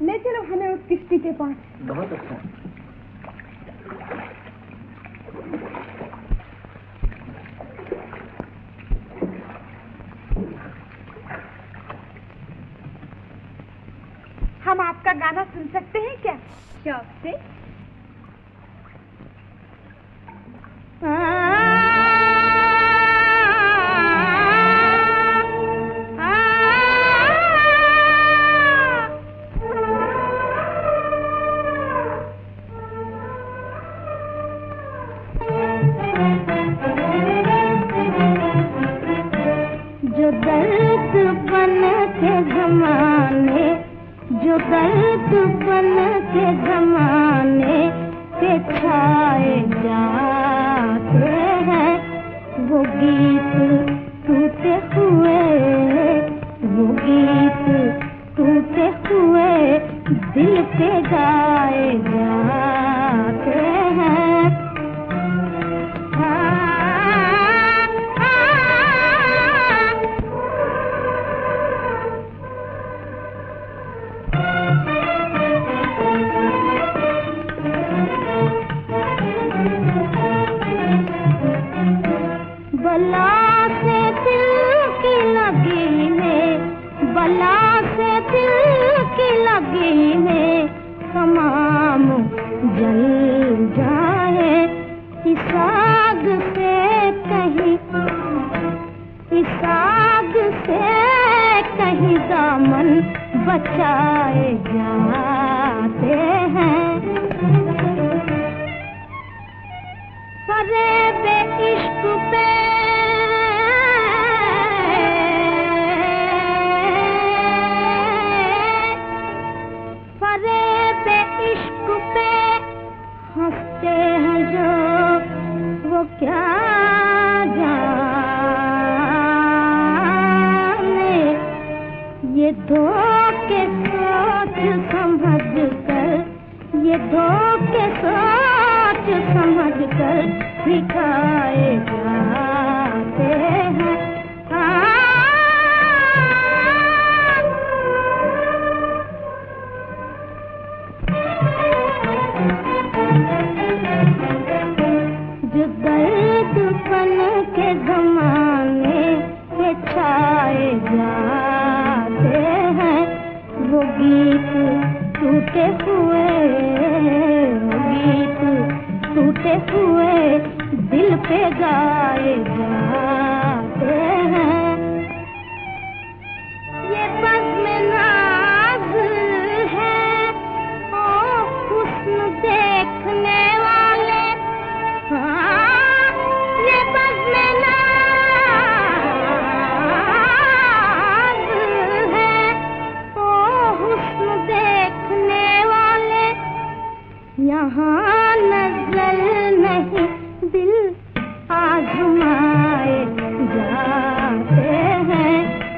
ले चलो हमें उस किश्ती के पास। बहुत अच्छा। हम आपका गाना सुन सकते हैं क्या? शौक से। जो दर्द बन के ज़माने, जो दर्द बन के ज़माने के छाए जाते हैं, वो गीत टूटे हुए, वो गीत टूटे हुए दिल पे गाए जाते हैं। बला से दिल की लगी में, बला से दिल की लगी में तमाम जल जाए। इस आग से कहीं, इस आग से कहीं दामन बचाए जाते हैं। फरेब इश्क पे, फरेब इश्क पे हंसते हैं जो, वो क्या जाने। ये धोखे सोच समझ कर, ये धोखे सोच समझ कर दिखाए जाते हैं।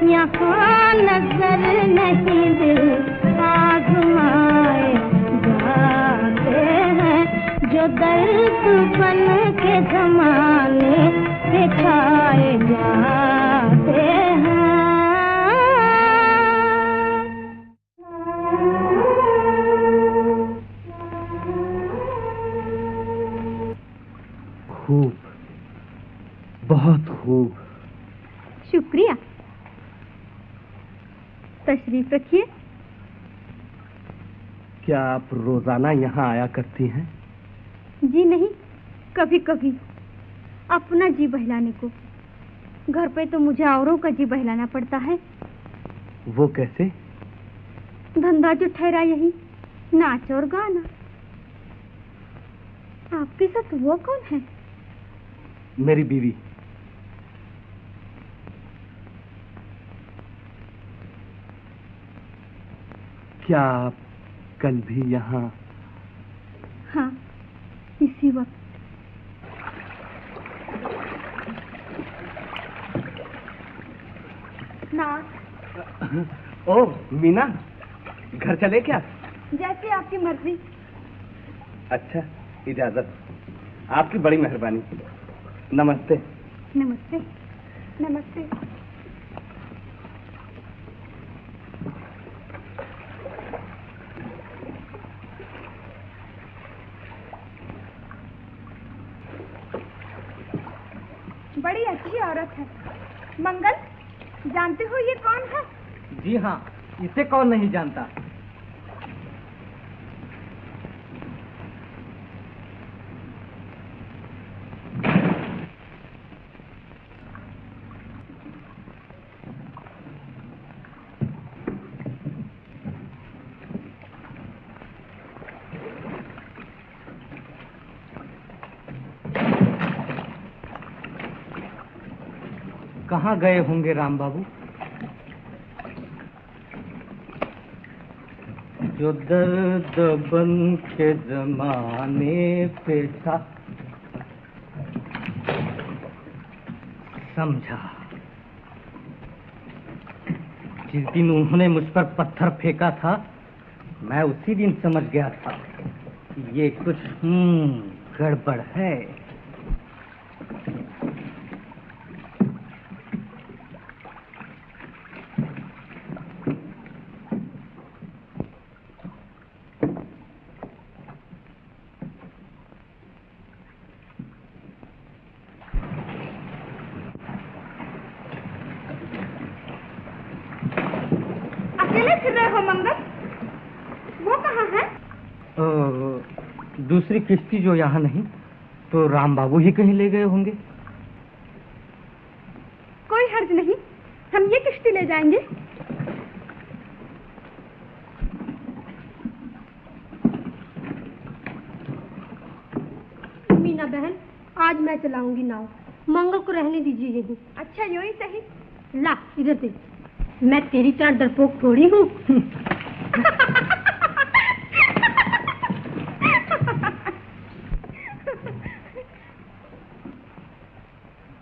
यहाँ नजर नहीं दिल आजमाए जाते हैं जो दर्द बन के जमाने पे छाए जाते हैं। खूब, बहुत खूब। शुक्रिया। तशरीफ रखिए। क्या आप रोजाना यहाँ आया करती हैं? जी नहीं, कभी कभी अपना जी बहलाने को। घर पे तो मुझे औरों का जी बहलाना पड़ता है। वो कैसे? धंधा जो ठहरा यही, नाच और गाना। आपके साथ वो कौन है? मेरी बीवी। क्या आप कल भी यहाँ? हाँ, इसी वक्त। ओ मीना, घर चले क्या? जैसे आपकी मर्जी। अच्छा, इजाजत। आपकी बड़ी मेहरबानी। नमस्ते। नमस्ते। नमस्ते। बड़ी अच्छी औरत है। मंगल, जानते हो ये कौन है? जी हाँ, इसे कौन नहीं जानता। कहाँ गए होंगे राम बाबू? जो दर्द बन के जमाने पे था, समझा। जिस दिन उन्होंने मुझ पर पत्थर फेंका था, मैं उसी दिन समझ गया था कि ये कुछ गड़बड़ है। दूसरी किश्ती जो यहाँ नहीं, तो राम बाबू ही कहीं ले गए होंगे। कोई हर्ज नहीं, हम ये किश्ती ले जाएंगे। मीना बहन, आज मैं चलाऊंगी नाव, मंगल को रहने दीजिए यहीं। अच्छा, यूं ही सही। ला इधर दे, मैं तेरी तरह डरपोक थोड़ी हूँ।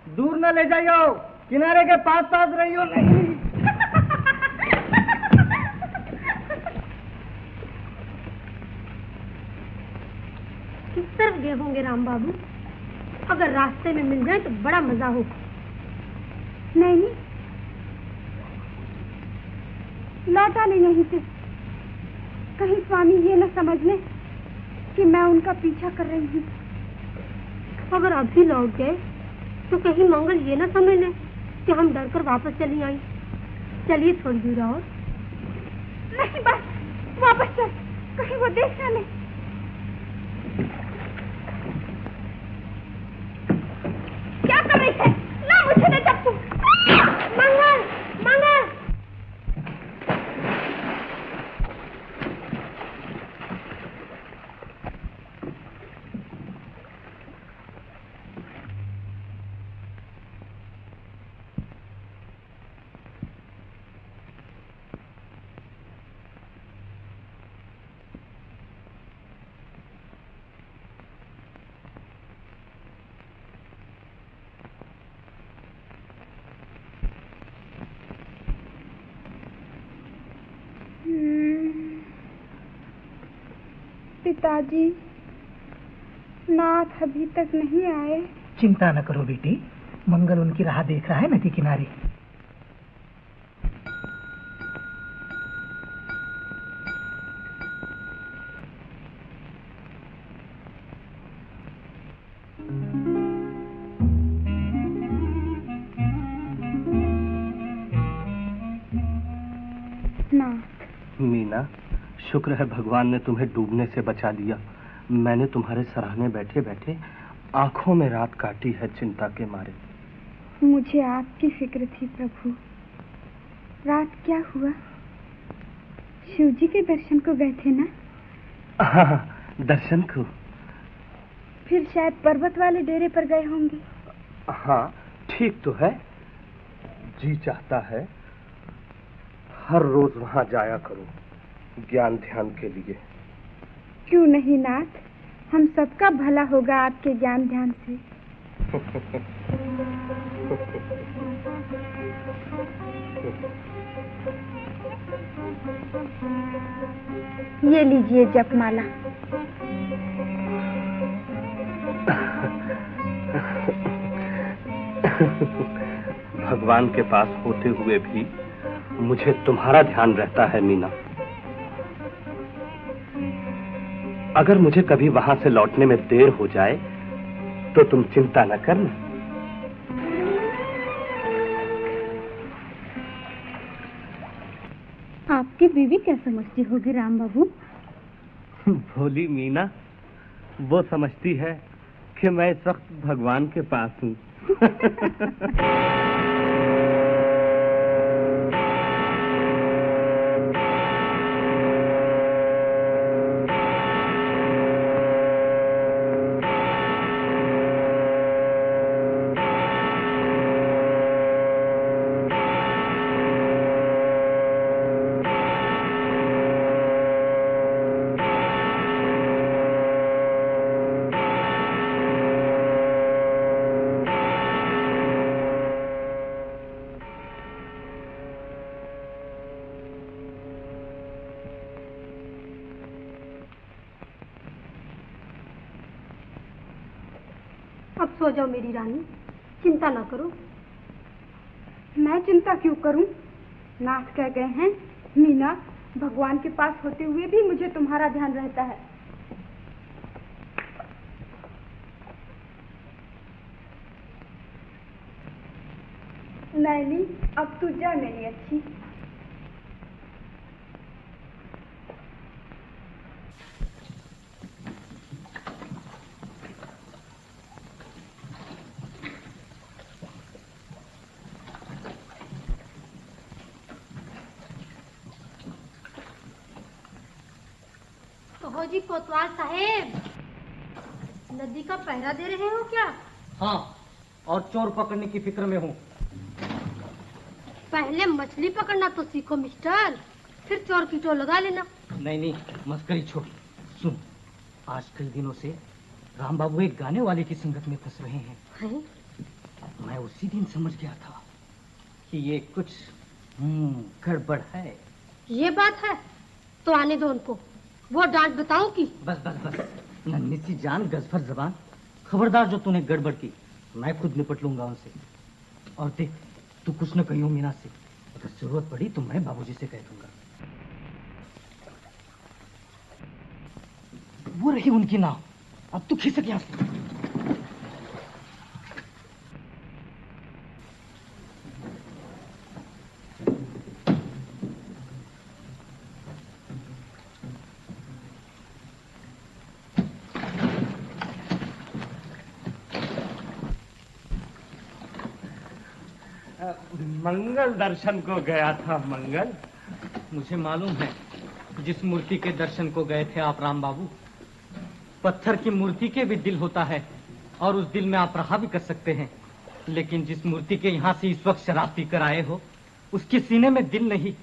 दूर न ले जाइयो, किनारे के पास पास रहियो। नहीं, किस तरफ गए होंगे राम बाबू? अगर रास्ते में मिल जाए तो बड़ा मजा हो। नहीं, लौटा ले यहीं से। कहीं स्वामी ये न समझ ले कि मैं उनका पीछा कर रही हूँ। अगर अभी लौट गए तो कहीं मंगल ये न समझ ले कि हम डरकर वापस चली आई। चलिए थोड़ी दूर और। नहीं बस, वापस चल, कहीं वो देख न ले। क्या कर रही है? ना मुझे न चप्पू। मंगल, मंगल। पिताजी, नाथ अभी तक नहीं आए। चिंता न करो बेटी, मंगल उनकी राह देख रहा है नदी किनारे। मीना, शुक्र है भगवान ने तुम्हें डूबने से बचा लिया। मैंने तुम्हारे सराहने बैठे बैठे आंखों में रात काटी है चिंता के मारे। मुझे आपकी फिक्र थी प्रभु। रात क्या हुआ? शिव जी के दर्शन को गए थे ना? हाँ, दर्शन को। फिर शायद पर्वत वाले डेरे पर गए होंगे। हाँ, ठीक तो है। जी चाहता है हर रोज वहां जाया करूं, ज्ञान ध्यान के लिए। क्यों नहीं नाथ, हम सबका भला होगा आपके ज्ञान ध्यान से। ये लीजिए जपमाला। भगवान के पास होते हुए भी मुझे तुम्हारा ध्यान रहता है मीना। अगर मुझे कभी वहां से लौटने में देर हो जाए तो तुम चिंता न करना। आपकी बीवी क्या समझती होगी राम बाबू? भोली मीना, वो समझती है कि मैं इस वक्त भगवान के पास हूँ। अब सो जाओ मेरी रानी, चिंता ना करो। मैं चिंता क्यों करूं? नाथ कह गए हैं मीना, भगवान के पास होते हुए भी मुझे तुम्हारा ध्यान रहता है। नैनी, अब तू जा मेरी अच्छी। जी कोतवाल साहेब, नदी का पहरा दे रहे हो क्या? हाँ, और चोर पकड़ने की फिक्र में हूँ। पहले मछली पकड़ना तो सीखो मिस्टर, फिर चोर की टोल लगा लेना। नहीं, मस्करी छोड़। सुन, आज कई दिनों से राम बाबू एक गाने वाले की संगत में फंस रहे हैं। मैं उसी दिन समझ गया था कि ये कुछ गड़बड़ है। ये बात है तो आने दो उनको, वो डांट बताऊं की? बस नन्ही सी जान, गजफर जबान। खबरदार जो तूने गड़बड़ की, मैं खुद निपट लूंगा उनसे। और देख, तू कुछ न कहियो मीना से, अगर जरूरत पड़ी तो मैं बाबूजी से कह दूंगा। वो रही उनकी नाव, अब तू खिसक यहां से। मंगल दर्शन को गया था। मंगल, मुझे मालूम है जिस मूर्ति के दर्शन को गए थे आप राम बाबू। पत्थर की मूर्ति के भी दिल होता है और उस दिल में आप रहा भी कर सकते हैं, लेकिन जिस मूर्ति के यहाँ से इस वक्त शराब पीकर आए हो, उसके सीने में दिल नहीं,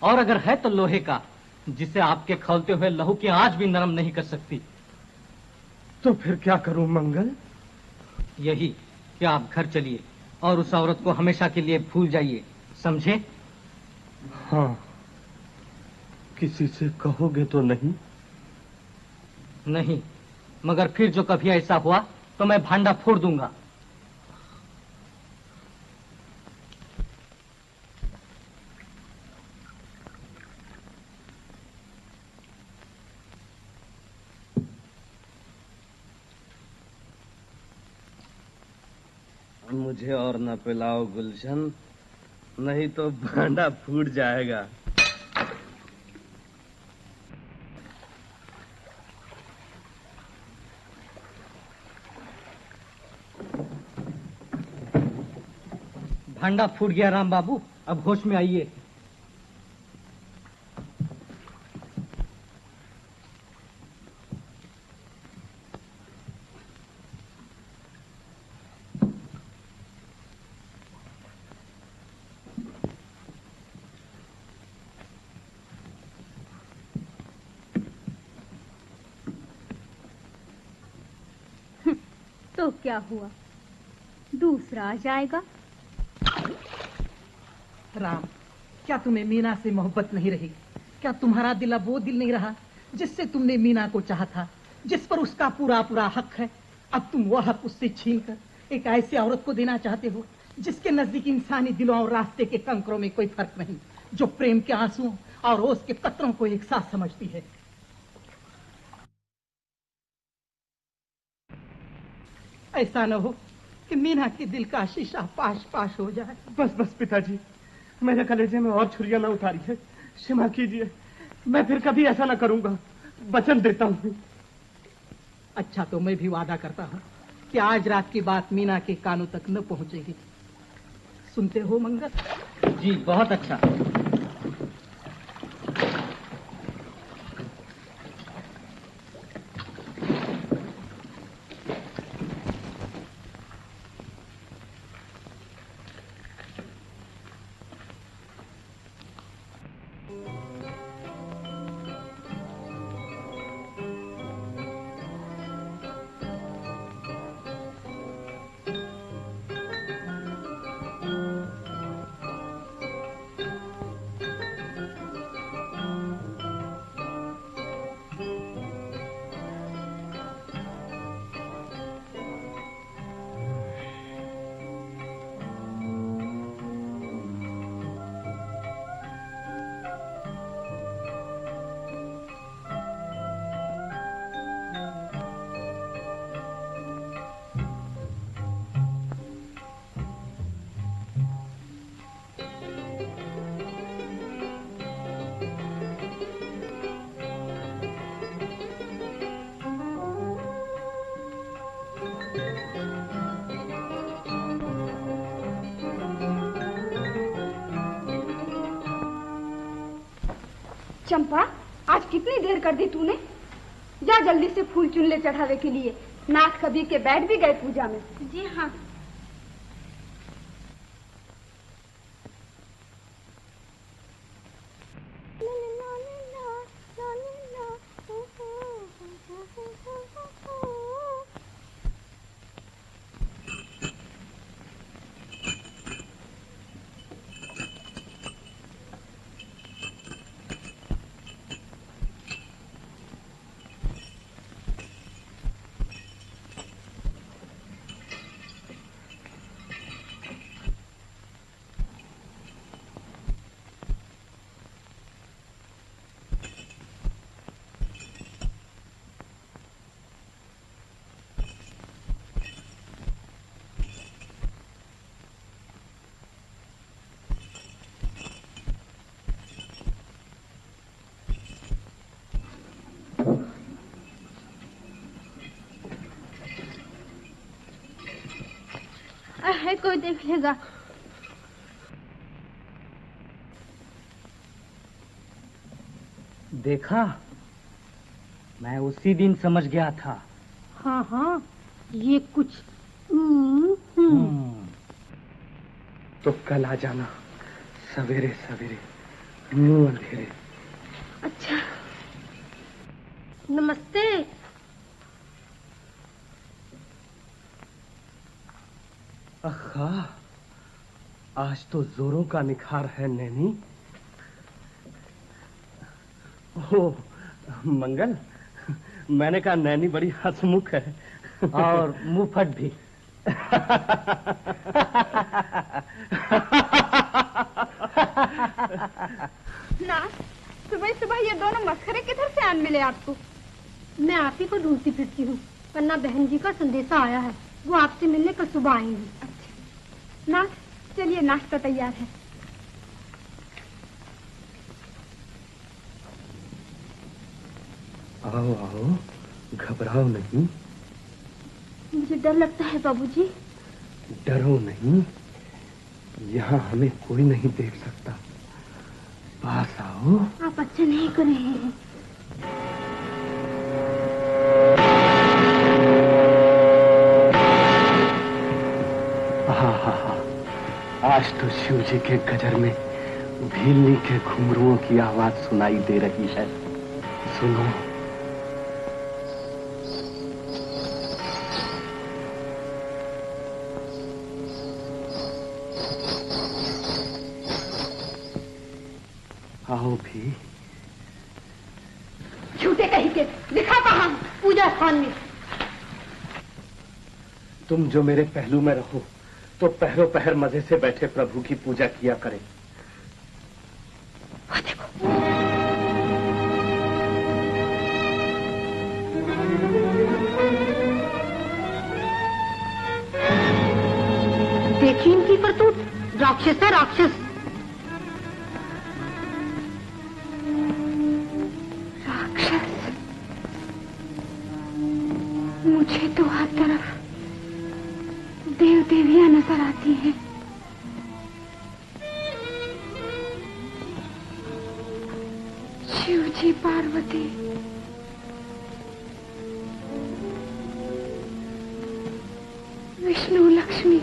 और अगर है तो लोहे का, जिसे आपके खौलते हुए लहू की आंच भी नरम नहीं कर सकती। तो फिर क्या करूं मंगल? यही कि आप घर चलिए और उस औरत को हमेशा के लिए भूल जाइए, समझे? हाँ, किसी से कहोगे तो नहीं? नहीं, मगर फिर जो कभी ऐसा हुआ तो मैं भांडा फोड़ दूंगा। मुझे और न पिलाओ गुलशन, नहीं तो भांडा फूट जाएगा। भांडा फूट गया राम बाबू, अब होश में आइए। तो क्या हुआ, दूसरा आ जाएगा। राम, क्या तुम्हें मीना से मोहब्बत नहीं रही? क्या तुम्हारा दिल अब वो दिल नहीं रहा जिससे तुमने मीना को चाहा था, जिस पर उसका पूरा पूरा हक है? अब तुम वह हक उससे छीनकर एक ऐसी औरत को देना चाहते हो जिसके नजदीक इंसानी दिलों और रास्ते के कंकरों में कोई फर्क नहीं, जो प्रेम के आंसुओं और रोज के कतरों को एक साथ समझती है। ऐसा न हो कि मीना के दिल का शीशा पाश पाश हो जाए। बस बस पिताजी, मेरे कलेजे में और छुरियां न उतारिए, क्षमा कीजिए। मैं फिर कभी ऐसा न करूंगा, वचन देता हूँ। अच्छा, तो मैं भी वादा करता हूँ कि आज रात की बात मीना के कानों तक न पहुंचेगी। सुनते हो मंगल? जी, बहुत अच्छा। चंपा, आज कितनी देर कर दी तूने? जा जल्दी से फूल चुन ले चढ़ावे के लिए। नाथ कभी के बैठ भी गए पूजा में। जी हाँ। है, कोई देख लेगा। देखा, मैं उसी दिन समझ गया था। हाँ हाँ, ये कुछ तो कल आ जाना, सवेरे सवेरे, मुंह अंधेरे। अच्छा, नमस्ते। अखा, आज तो जोरों का निखार है नैनी। ओ मंगल, मैंने कहा नैनी बड़ी हंसमुख है और मुंहफट भी। ना सुबह सुबह ये दोनों मस्खरे किधर से आन मिले आपको? मैं आप ही को ढूंढती फिरती हूँ। पन्ना बहन जी का संदेशा आया है, वो आपसे मिलने कल सुबह आएंगी। अच्छा ना, चलिए नाश्ता तैयार है। आओ आओ, घबराओ नहीं। मुझे डर लगता है बाबूजी। डरो नहीं, यहाँ हमें कोई नहीं देख सकता। पास आओ। आप अच्छा नहीं कर रहे हैं। हाँ, आज तो शिव जी के गजर में भीलनी के घुंघरुओं की आवाज सुनाई दे रही है। सुनो। आओ भी। झूठे कहीं के, दिखा कहाँ? पूजा स्थान में। तुम जो मेरे पहलू में रहो तो पहरों पहर मजे से बैठे प्रभु की पूजा किया करें। देखिए इनकी करतूत, राक्षस है राक्षस। मुझे तो हर तरफ देव देवियां नजर आती हैं। शिव जी, पार्वती, विष्णु, लक्ष्मी,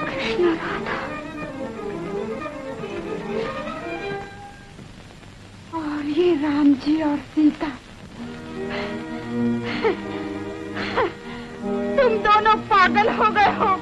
कृष्ण, राधा और ये राम जी और सीता। तुम दोनों पागल हो गए हो।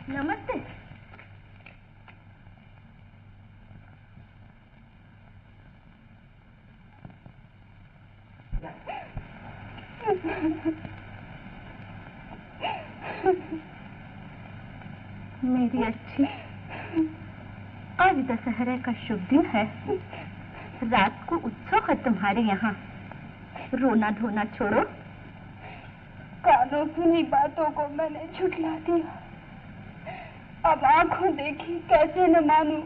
नमस्ते। मेरी अच्छी, आज दशहरे का शुभ दिन है। रात को उत्सव है तुम्हारे यहाँ। रोना धोना छोड़ो। कानों सुनी बातों को मैंने झुठला दिया, अब आंखों देखी कैसे न मानूं।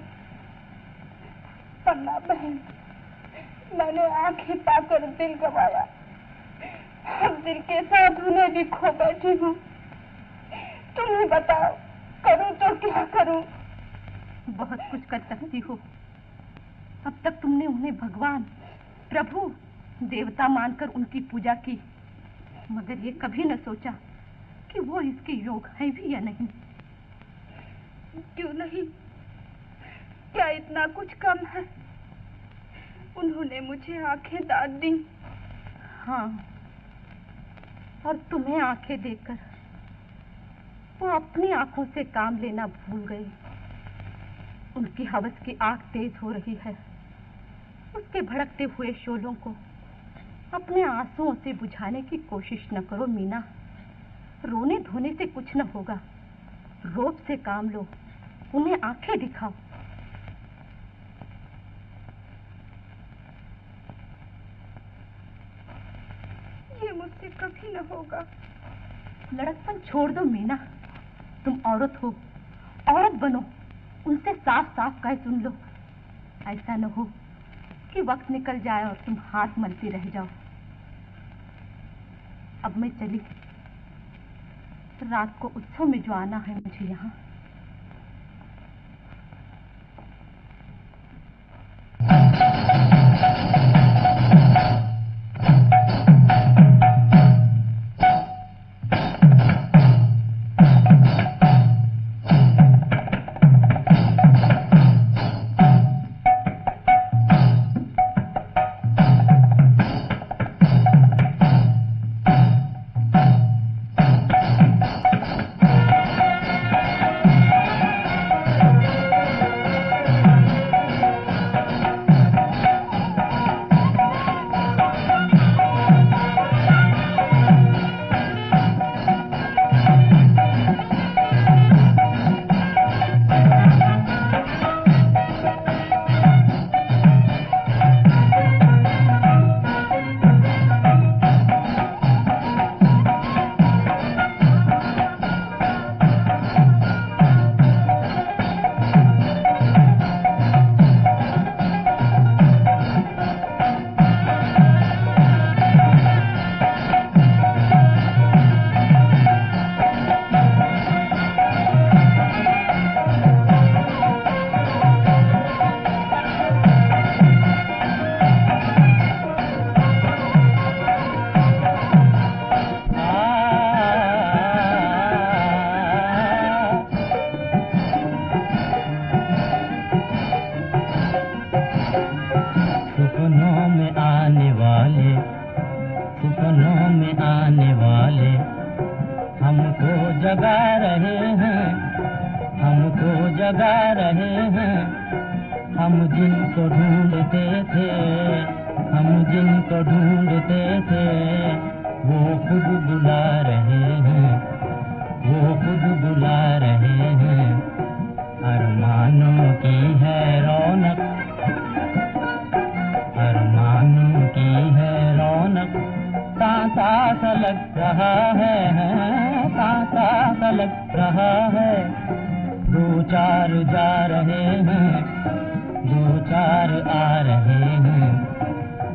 पन्ना बहन, मैंने आंखें पाकर दिल गवाया, अब दिल के साथ उन्हें भी खो बैठी हूँ। तुम ही बताओ, करूँ तो क्या करूँ? बहुत कुछ कर सकती हो। अब तक तुमने उन्हें भगवान, प्रभु, देवता मानकर उनकी पूजा की, मगर ये कभी न सोचा कि वो इसके योग है भी या नहीं। क्यों नहीं? क्या इतना कुछ कम है? उन्होंने मुझे आंखें दान दी। हाँ, और तुम्हें आंखें देकर वो अपनी आंखों से काम लेना भूल गए। उनकी हवस की आग तेज हो रही है। उसके भड़कते हुए शोलों को अपने आंसुओं से बुझाने की कोशिश न करो मीना। रोने धोने से कुछ न होगा। रोब से काम लो, उन्हें आंखें दिखाओ। ये मुझसे कभी न होगा। लड़कपन छोड़ दो मीना, तुम औरत हो, औरत बनो। उनसे साफ साफ कह सुन लो। ऐसा न हो कि वक्त निकल जाए और तुम हाथ मलती रह जाओ। अब मैं चली। रात को उत्सव में जो आना है मुझे यहाँ, सपनों में आने वाले हमको जगा रहे हैं, हमको जगा रहे हैं। हम जिनको ढूंढते थे, हम जिनको ढूंढते थे, वो खुद बुला रहे हैं, वो खुद बुला रहे हैं। अरमानों की है रौनक, अरमानों की है रौनक, तांता सा लग रहा है, तांता सा लग रहा है। दो चार जा रहे हैं, दो चार आ रहे हैं,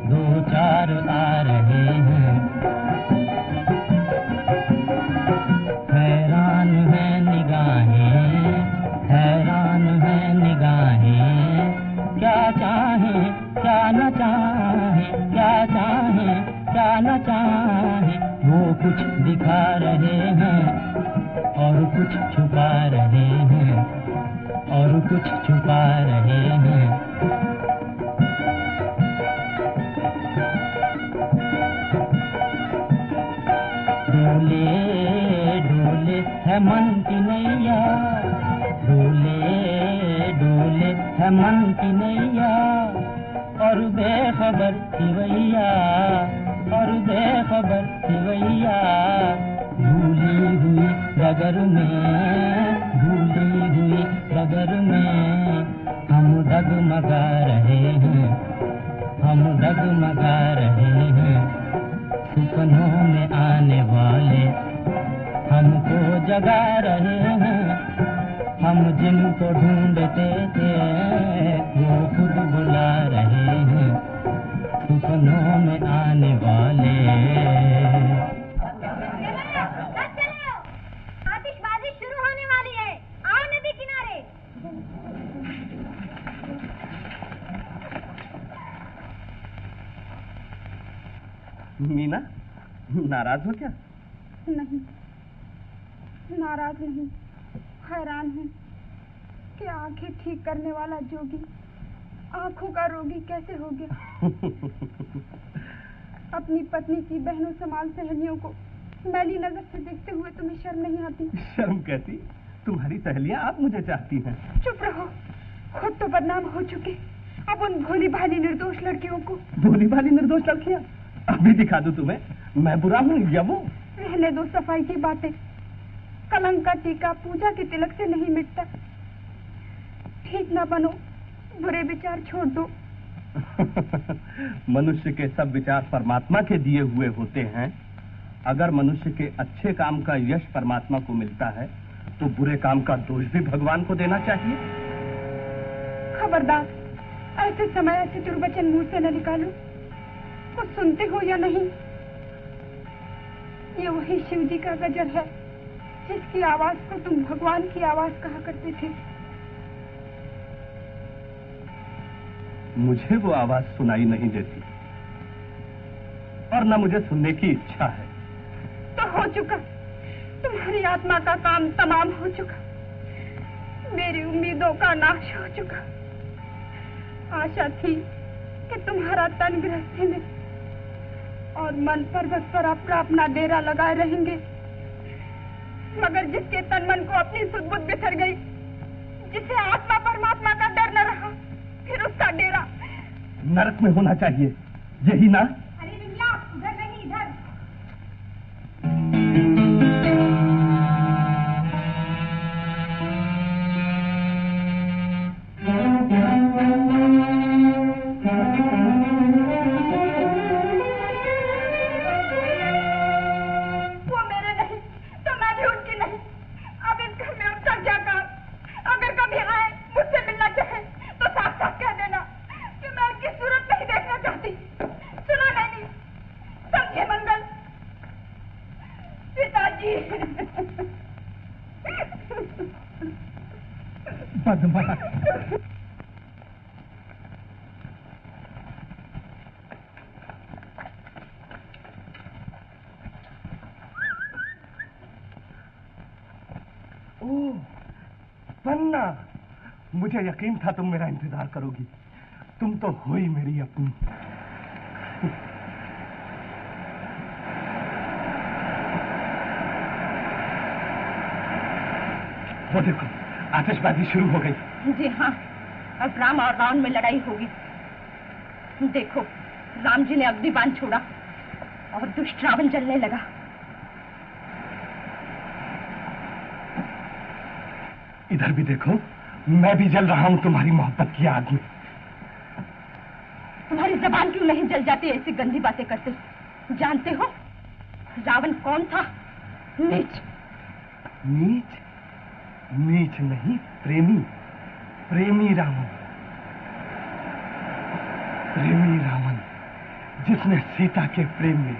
दो चार आ रहे हैं। हैरान है निगाहें, हैरान है निगाहें, क्या चाहें क्या न चाहें, क्या चाहें क्या न चाहें। वो कुछ दिखा रहे हैं और कुछ छुपा रहे हैं, और कुछ छुपा रहे हैं। डोले डोले है मन की नैया, डोले डोले है मन की नैया, और बेखबर सिवैया, और बेखबर सिवैया। भूली हुई डगर में, भूली हुई डगर में, हम डगमगा रहे हैं, हम डगमगा रहे हैं। सपनों में आने वाले हमको जगा रहे हैं, हम जिनको ढूंढते थे, वो खुद बुला रहे हैं। सपनों में आने वाले। आतिशबाजी शुरू होने वाली है, आओ नदी किनारे। मीना, नाराज हो क्या? नहीं, नाराज नहीं, हैरान हूँ कि आंखें ठीक करने वाला जोगी आंखों का रोगी कैसे हो गया। अपनी पत्नी की बहनों समाल सहेलियों को मैली नजर से देखते हुए तुम्हें शर्म नहीं आती? शर्म कैसी, तुम्हारी सहेलियां आप मुझे चाहती हैं। चुप रहो, खुद तो बदनाम हो चुके, अब उन भोली भाली निर्दोष लड़कियों को। भोली भाली निर्दोष लड़कियां? अभी दिखा दूं तुम्हें, मैं बुरा हूँ या वो? रहने दो सफाई की बातें, कलंक का टीका पूजा के तिलक से नहीं मिटता। ठीक ना बनो, बुरे विचार छोड़ दो। मनुष्य के सब विचार परमात्मा के दिए हुए होते हैं। अगर मनुष्य के अच्छे काम का यश परमात्मा को मिलता है तो बुरे काम का दोष भी भगवान को देना चाहिए। खबरदार, ऐसे समय ऐसे दुर्वचन मुंह से न निकालो। कुछ सुनते हो या नहीं? ये वही शिव जी का गजर है जिसकी आवाज को तुम भगवान की आवाज कहा करते थे। मुझे वो आवाज सुनाई नहीं देती और न मुझे सुनने की इच्छा है। तो हो चुका, तुम्हारी आत्मा का काम तमाम हो चुका, मेरी उम्मीदों का नाश हो चुका। आशा थी कि तुम्हारा तन गृहस्थी में और मन पर्वत पर अपना डेरा लगाए रहेंगे, मगर जिसके तन मन को अपनी सुध-बुध बिखर गई, जिसे आत्मा परमात्मा का डर न रहा, फिर उसका डेरा नरक में होना चाहिए, यही ना? अरे रिमला, उधर नहीं, इधर। वो मेरे नहीं तो मैं भी उनकी नहीं। अब इस घर में उनका क्या काम? अगर कभी आए, मुझसे मिलना चाहे तो साफ साफ कह देना कि मैं उनकी सूरत नहीं देखना चाहती। सुना नहीं, समझे मंगल? पिताजी। बदमाश। ओह, पन्ना, मुझे यकीन था तुम मेरा इंतजार करोगी। तुम तो हो ही मेरी अपनी। वो देखो आतिशबाजी शुरू हो गई। जी हाँ, अब राम और रावण में लड़ाई होगी। देखो राम जी ने अग्नि बाण छोड़ा और दुष्ट रावण जलने लगा। इधर भी देखो, मैं भी जल रहा हूँ तुम्हारी मोहब्बत की आग में। तुम्हारी जबान क्यों नहीं जल जाती ऐसी गंदी बातें करते? जानते हो रावण कौन था? नीच। नीच? नीच नहीं, प्रेमी। प्रेमी रावण। प्रेमी रावण जिसने सीता के प्रेम में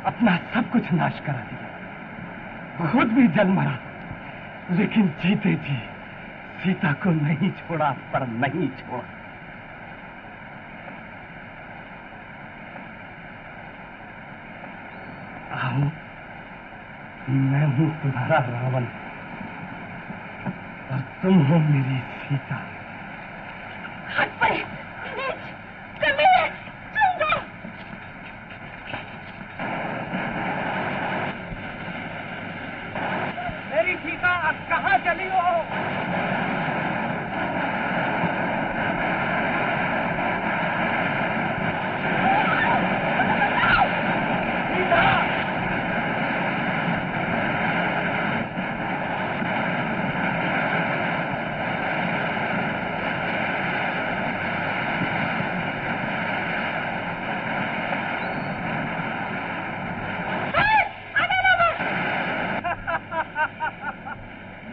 अपना सब कुछ नाश करा दिया, खुद भी जल मरा, लेकिन जीते जी सीता को नहीं छोड़ा, पर नहीं छोड़ा। आओ, मैं हूं तुम्हारा रावण और तुम हो मेरी सीता। हाथ पर नीच, कमीने, चल जाओ। मेरी सीता अब कहाँ चली हो?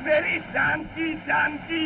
मेरी जानकी, जानकी।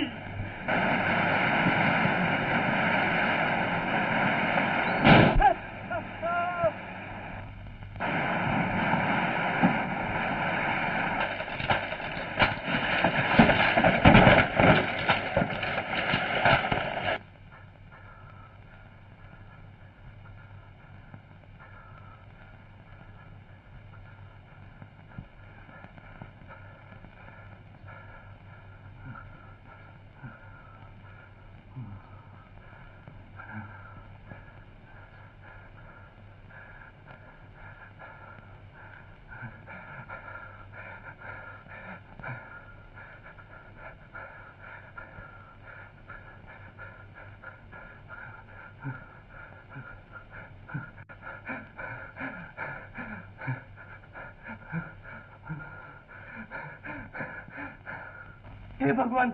हे भगवान,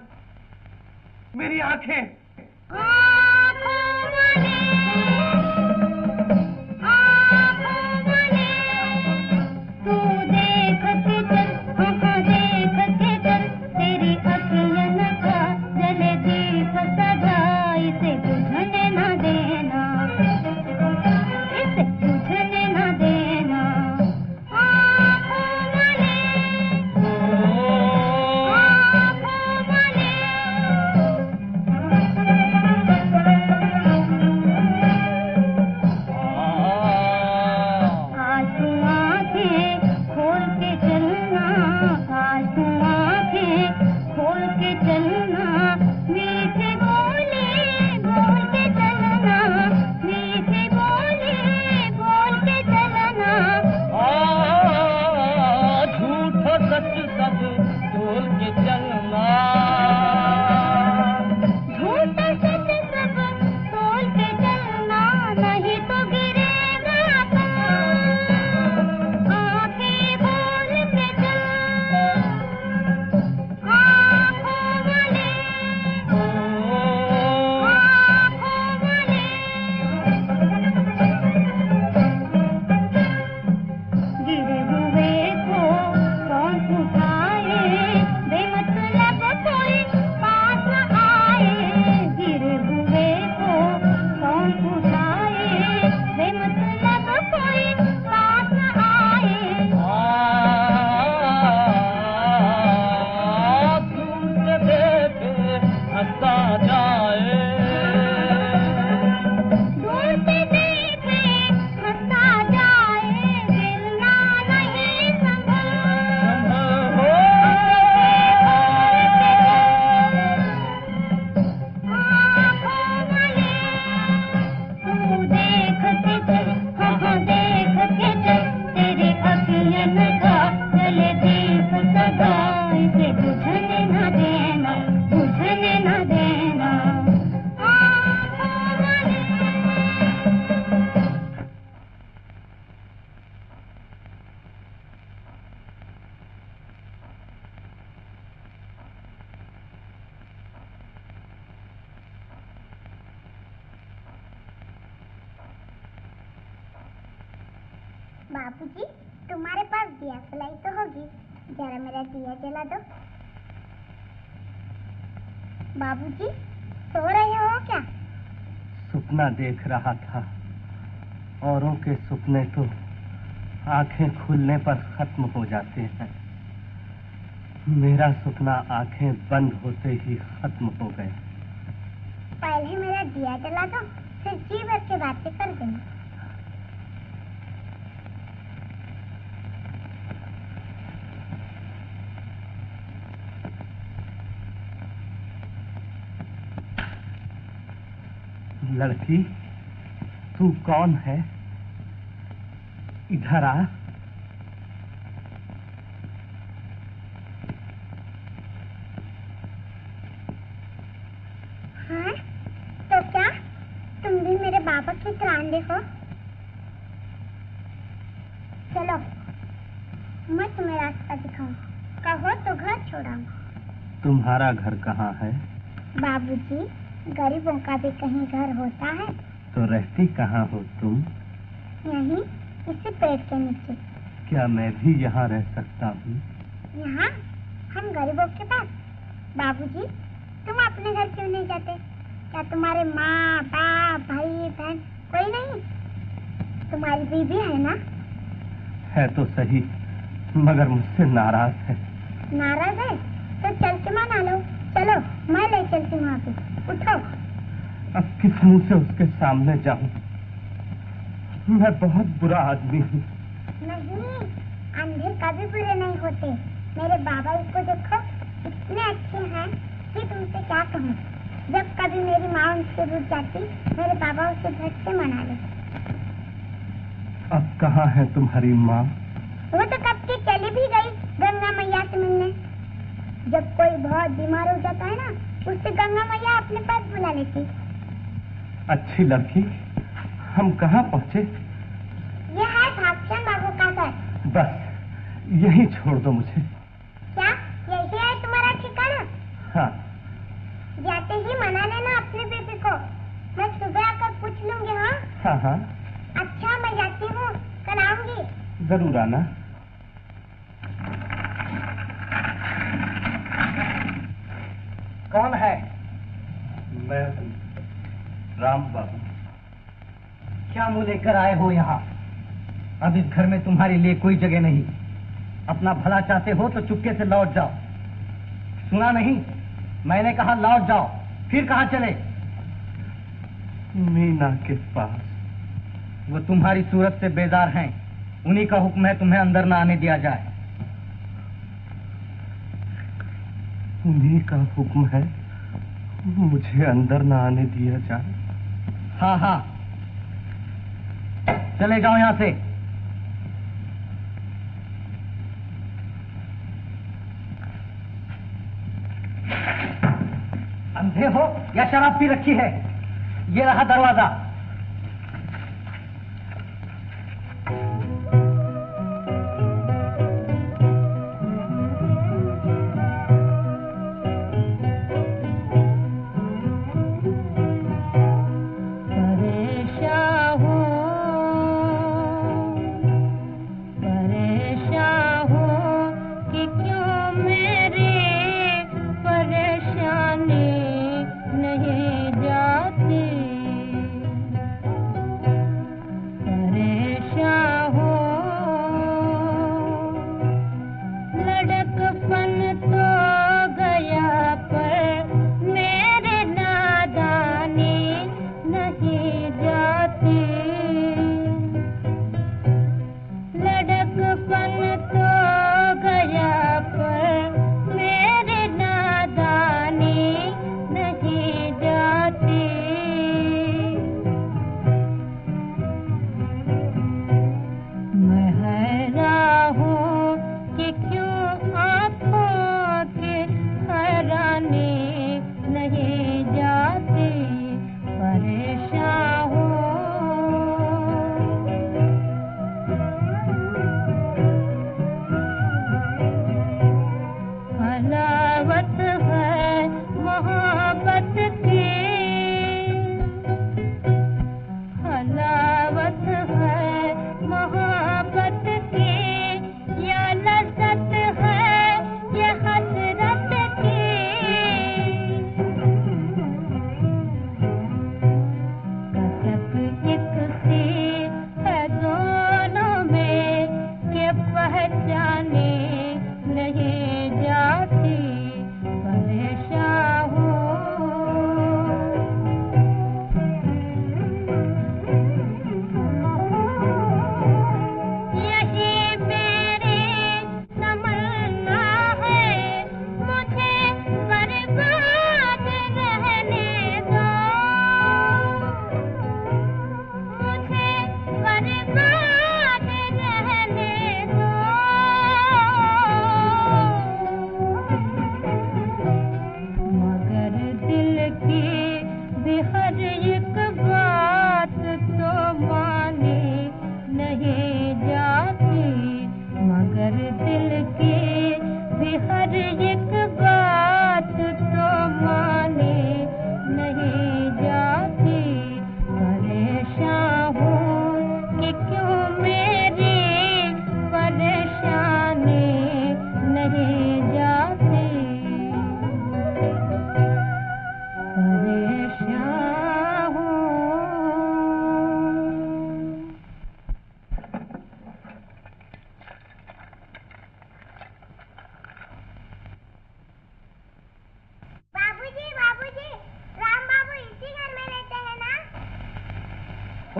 मेरी आंखें। तू देख के चल, देख के चल, तेरी अखियाँ नखा जले दीप सजा, इसे बुझने न देना, इसे बुझने न देना। आँखों वाले बाबूजी, तुम्हारे पास दिया सलाई तो होगी, जरा मेरा दिया जला दो। बाबूजी, सो रहे हो क्या? सपना देख रहा था। औरों के सपने तो आंखें खुलने पर खत्म हो जाते हैं। मेरा सपना आंखें बंद होते ही खत्म हो गया। पहले मेरा दिया जला दो, फिर जी भर के बातें कर देंगे। लड़की, तू कौन है? इधर आ। हाँ, तो क्या तुम भी मेरे बाबा की तरह देखो? चलो, मैं तुम्हें रास्ता दिखाऊं। कहो तो घर छोड़ाऊं। तुम्हारा घर कहाँ है? बाबूजी, गरीबों का भी कहीं घर होता है। तो रहती कहाँ हो तुम? यहीं, इसी पेड़ के नीचे। क्या मैं भी यहाँ रह सकता हूँ? यहाँ? हम गरीबों के पास? बाबूजी, तुम अपने घर क्यों नहीं जाते? क्या तुम्हारे माँ, बाप, भाई, बहन कोई नहीं? तुम्हारी बीवी है ना? है तो सही, मगर मुझसे नाराज है। नाराज है? तो चल के मना लो। चलो, मैं ले चलती हूँ आपको। उठो। अब किस मुंह से उसके सामने जाऊँ? मैं बहुत बुरा आदमी हूँ। नहीं, अंधे कभी बुरे नहीं होते। मेरे बाबा इसको देखो, इतने अच्छे हैं कि तुमसे क्या कहूँ। जब कभी मेरी माँ उनसे रुठ जाती, मेरे बाबा उसे झट से मना लेते। अब कहाँ है तुम्हारी माँ? वो तो कब की चली भी गई गंगा मैया से मिलने। जब कोई बहुत बीमार हो जाता है ना, उससे गंगा मैया अपने पास बुला लेती। अच्छी लड़की, हम कहाँ पहुँचे? ये है भागचंद बाबू का घर। बस यही छोड़ दो मुझे। क्या यही है तुम्हारा ठिकाना? हाँ। जाते ही मना लेना अपनी बेबी को। मैं सुबह आकर पूछ लूंगी। हाँ हाँ हाँ। अच्छा, मैं जाती हूँ, कल आऊंगी। जरूर आना। कौन है? मैं राम बाबू। क्या मुंह लेकर आए हो यहाँ? अब इस घर में तुम्हारे लिए कोई जगह नहीं। अपना भला चाहते हो तो चुपके से लौट जाओ। सुना नहीं? मैंने कहा लौट जाओ। फिर कहाँ चले? मीना के पास। वो तुम्हारी सूरत से बेजार हैं। उन्हीं का हुक्म है तुम्हें अंदर ना आने दिया जाए। उन्हीं का हुक्म है मुझे अंदर ना आने दिया जाए? हाँ हाँ, चले जाओ यहाँ से। अंधे हो या शराब पी रखी है? ये रहा दरवाजा। हलावत है मोहब्बत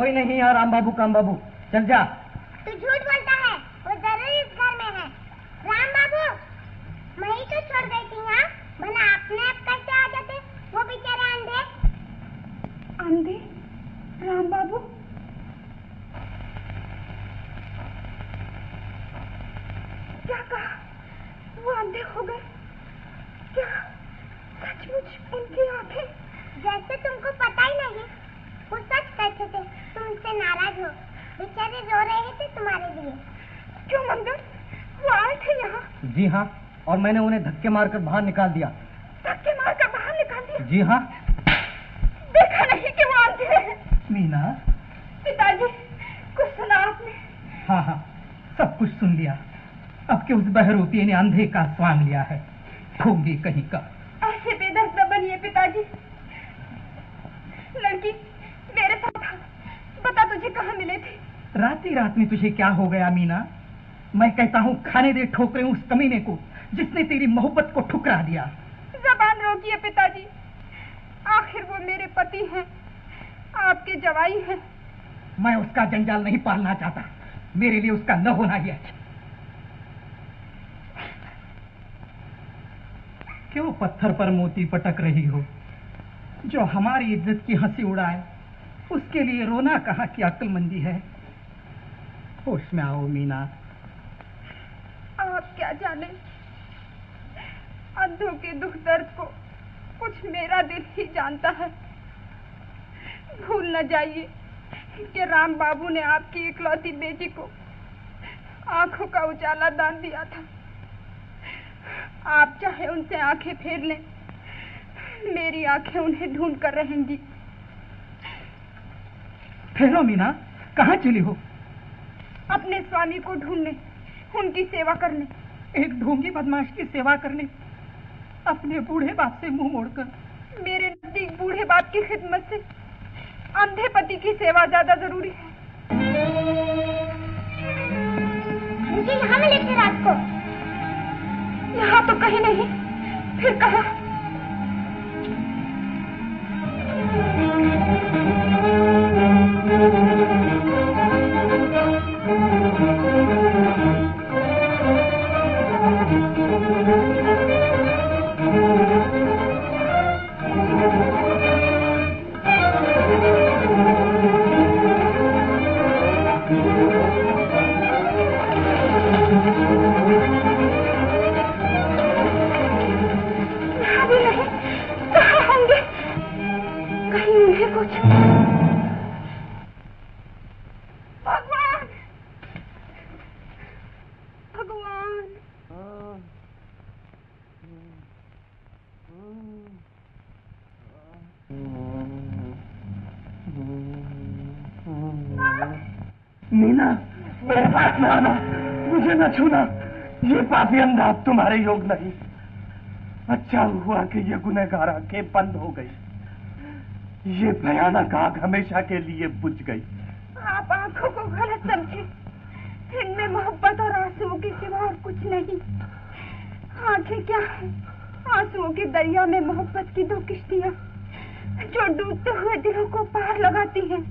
कोई नहीं है राम बाबू काम बाबू, चल जा। तू झूठ बोलता है, वो जरूर इस घर में है। राम बाबू, मैं ही तो छोड़ गई थी यहाँ, भला अपने आप कैसे आ जाते वो बेचारे अंधे। अंधे? राम बाबू, क्या कहा? वो अंधे हो गए? क्या सचमुच उनकी आंखें? जैसे तुमको पता ही नहीं, वो सच कहते थे, तुमसे नाराज हो, बेचारे रो रहे थे तुम्हारे लिए। क्यों मंगल, वो आए थे यहाँ? जी हाँ, और मैंने उन्हें धक्के मारकर बाहर निकाल दिया। धक्के मारकर बाहर निकाल दिया? जी हाँ। देखा नहीं कि वो अंधे हैं? मीना, पिताजी, कुछ सुना आपने? हाँ हाँ, सब कुछ सुन लिया। अब के उस बहरूपी ने अंधे का स्वांग लिया है, खूंगी कहीं का। ऐसे बेदर्द न बनिए पिताजी, लड़की मेरे साथ था, बता तुझे कहाँ मिले थे? रात ही रात में तुझे क्या हो गया मीना? मैं कहता हूँ खाने दे ठोकरे उस कमीने को जिसने तेरी मोहब्बत को ठुकरा दिया। जबान रोकिए पिताजी, आखिर वो मेरे पति हैं, आपके जवाई हैं। मैं उसका जंजाल नहीं पालना चाहता, मेरे लिए उसका न होना ही अच्छा। क्यों पत्थर पर मोती पटक रही हो? जो हमारी इज्जत की हंसी उड़ाए उसके लिए रोना कहाँ की अक्लमंदी है। होश में आओ मीना। आप क्या जाने, अंधों के दुख दर्द को कुछ मेरा दिल ही जानता है। भूल न जाइए कि राम बाबू ने आपकी इकलौती बेटी को आंखों का उजाला दान दिया था। आप चाहे उनसे आंखें फेर लें, मेरी आंखें उन्हें ढूंढ कर रहेंगी। ठहरो मीना, कहाँ चली हो? अपने स्वामी को ढूंढने, उनकी सेवा करने। एक ढोंगी बदमाश की सेवा करने, अपने बूढ़े बाप से मुंह मोड़कर? मेरे नजदीक बूढ़े बाप की खिदमत से अंधे पति की सेवा ज्यादा जरूरी है। मुझे यहाँ मिले थे रात को। यहाँ तो कहीं नहीं, फिर कहाँ? भगवान, भगवान, मीना, मेरे पास में आना, मुझे न छूना। ये पापी अंधा अब तुम्हारे योग नहीं। अच्छा हुआ कि ये गुनहगार आंखें बंद हो गई, ये भयानक आग हमेशा के लिए बुझ गई। आप आंखों को गलत समझे, इनमें मोहब्बत और आंसुओं के सिवा और कुछ नहीं। आंखें क्या है? आंसुओं के दरिया में मोहब्बत की दो किश्तियां जो डूबते हुए दिलों को पार लगाती हैं।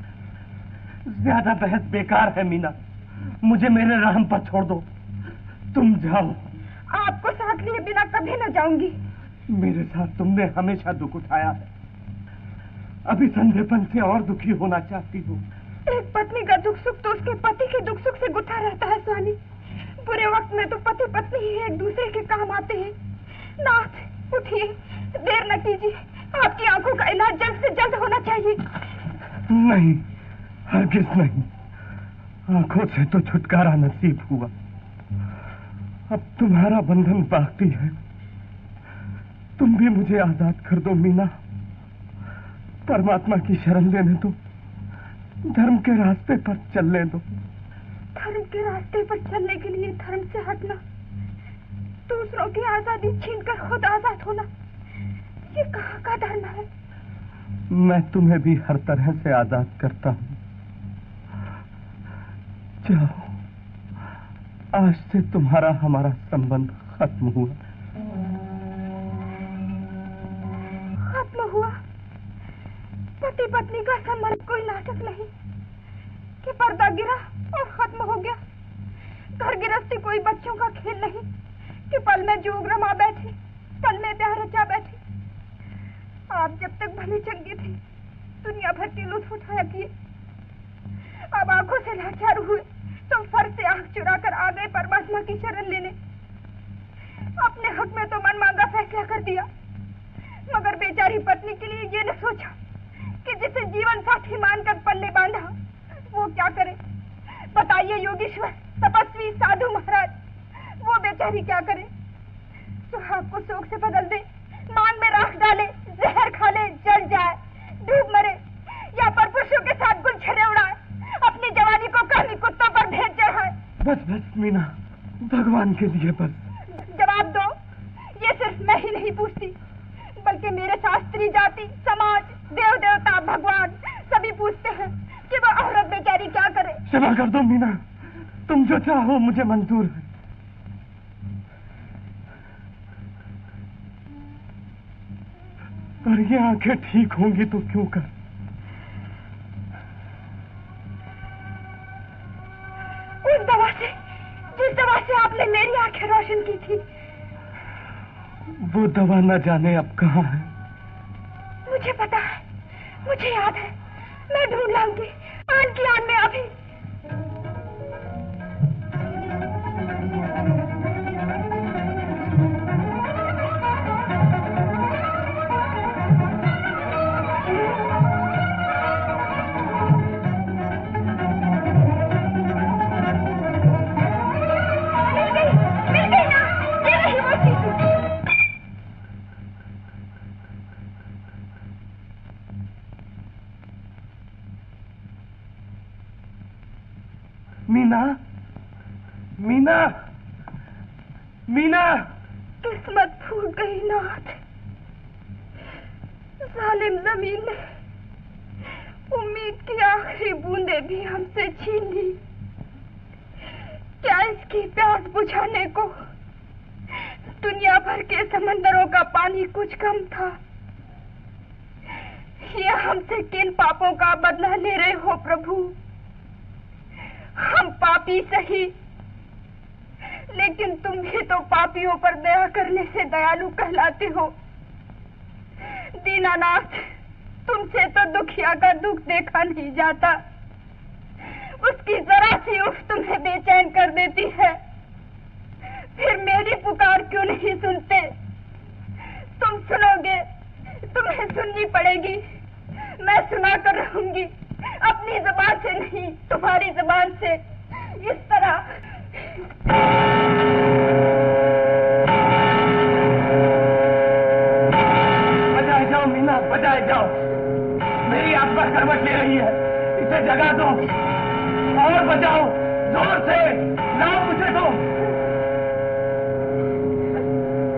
ज्यादा बहस बेकार है मीना, मुझे मेरे राम पर छोड़ दो, तुम जाओ। आपको साथ लिए बिना कभी न जाऊंगी। मेरे साथ तुमने हमेशा दुख उठाया है, अभी संधेपन से और दुखी होना चाहती हो। एक पत्नी का दुख सुख तो उसके पति के दुख सुख से गुथा रहता है स्वामी। बुरे वक्त में तो पति पत्नी ही एक दूसरे के काम आते हैं। नाथ, उठिए, देर न कीजिए, आपकी आंखों का इलाज जल्द से जल्द होना चाहिए। नहीं, हरगिज नहीं, आंखों से तो छुटकारा नसीब हुआ, अब तुम्हारा बंधन बाकी है। तुम भी मुझे आजाद कर दो मीना, परमात्मा की शरण लेने दो, धर्म के रास्ते पर चलने दो। धर्म के रास्ते पर चलने के लिए धर्म से हटना, दूसरों की आजादी छीनकर खुद आजाद होना, ये कहाँ का धर्म है? मैं तुम्हें भी हर तरह से आजाद करता हूँ। जाओ, आज से तुम्हारा हमारा संबंध खत्म हुआ। खत्म हुआ? पति पत्नी का संबंध कोई नाटक नहीं, कि पर्दा गिरा और खत्म हो गया। घर गृहस्थी कोई बच्चों का खेल नहीं कि पल में जोग रमा बैठे, पल में प्यार रचा बैठे। आप जब तक भली चंगी थी दुनिया भर के लुत्फ उठाया किए, अब आंखों से लाचार हुए तो फर्श से आंख चुरा कर आ गए परमात्मा की शरण लेने। अपने हक में तो मन मांगा फैसला कर दिया, मगर बेचारी पत्नी के लिए ये न सोचा कि जिसे जीवन साथी मानकर पल्ले बांधा वो क्या करे। बताइए योगीश्वर, तपस्वी, साधु महाराज, वो बेचारी क्या करे। सुहाग को शोक से बदल दे, मांग में राख डाले, जहर खा ले, जल जाए, डूब मरे, या परपुरुषों के साथ गुलछड़े उड़ाए, अपनी जवानी को कामी कुत्तों पर भेज चढ़ाए। बस बस मीना, भगवान के लिए बस। जवाब दो। ये सिर्फ मैं ही नहीं पूछती, बल्कि मेरे शास्त्री, जाति, समाज, देव देवता, भगवान सभी पूछते हैं कि वो औरत बेचारी क्या करे। क्षमा कर दो मीना, तुम जो चाहो मुझे मंजूर है। पर ये आंखें ठीक होंगी तो क्यों कर। उस दवा से, जिस दवा से आपने मेरी आंखें रोशन की थी। वो दवा न जाने अब कहाँ है। मुझे पता है, मुझे याद है, मैं ढूंढ लाऊंगी आन की आन में अभी। मीना, मीना, मीना। किस्मत फूट गई नाथ, जालिम जमीन ने उम्मीद की आखिरी बूंदे भी हमसे छीन ली। क्या इसकी प्यास बुझाने को दुनिया भर के समंदरों का पानी कुछ कम था। ये हमसे किन पापों का बदला ले रहे हो प्रभु। हम पापी सही, लेकिन तुम भी तो पापियों पर दया करने से दयालु कहलाते हो। दीनानाथ, तुमसे तो दुखिया का दुख देखा नहीं जाता। उसकी जरा सी उफ तुम्हें बेचैन कर देती है। फिर मेरी पुकार क्यों नहीं सुनते। तुम सुनोगे, तुम्हें सुननी पड़ेगी। मैं सुना कर रहूंगी, अपनी जबान से नहीं, तुम्हारी जबान से। इस तरह बजाए जाओ मीना, बजाए जाओ। मेरी आत्मा करवट ले रही है, इसे जगा दो और बजाओ जोर से। लाओ मुझे दो।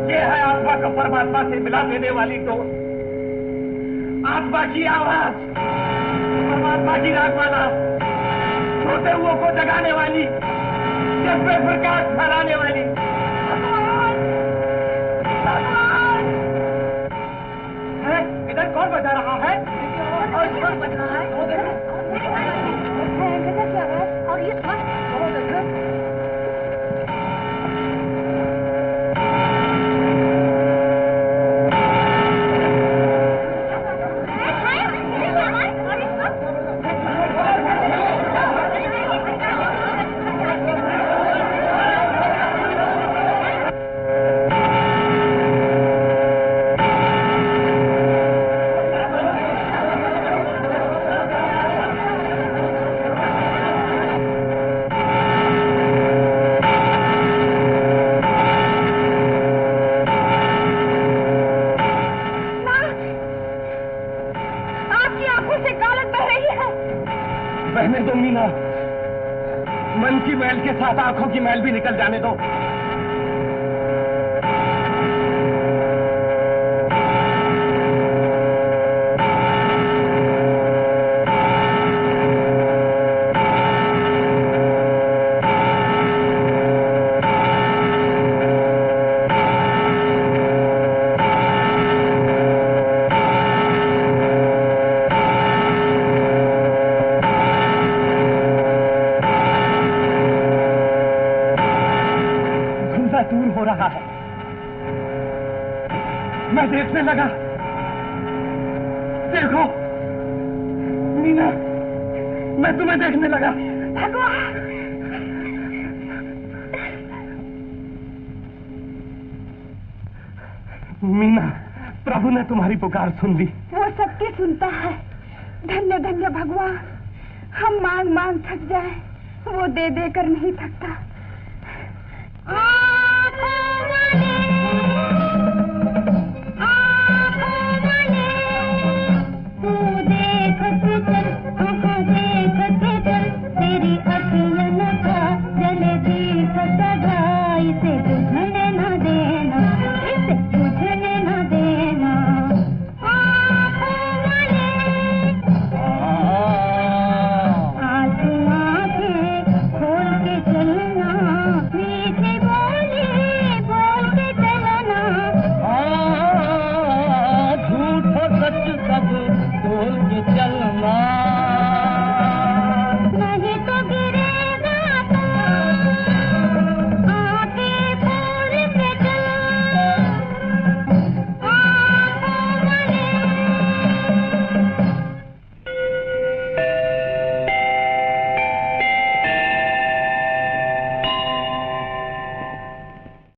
ये है आत्मा को परमात्मा से मिला देने वाली डोर, आत्मा की आवाज, परमात्मा की रागमाला, सोते हुओं को जगाने वाली, जग में प्रकाश फैलाने वाली। है इधर कौन बजा रहा है? और कौन बज रहा है? वो देखो। और ये मन की मैल के साथ आंखों की मैल भी निकल जाने दो। ज्यादा दूर हो रहा है। मैं देखने लगा। देखो मीना, मैं तुम्हें देखने लगा। भगवान! मीना, प्रभु ने तुम्हारी पुकार सुन ली। वो सबकी सुनता है। धन्य धन्य भगवान। हम मांग मांग थक जाए, वो दे दे कर नहीं थकता। तेरी अखियाँ का जले दीप सदा, इसे बुझने न देना, इसे बुझने न देना। आंसू आंखें खोल के चलना, मीठी बोली बोल के चलना। झूठ सच सब बोल के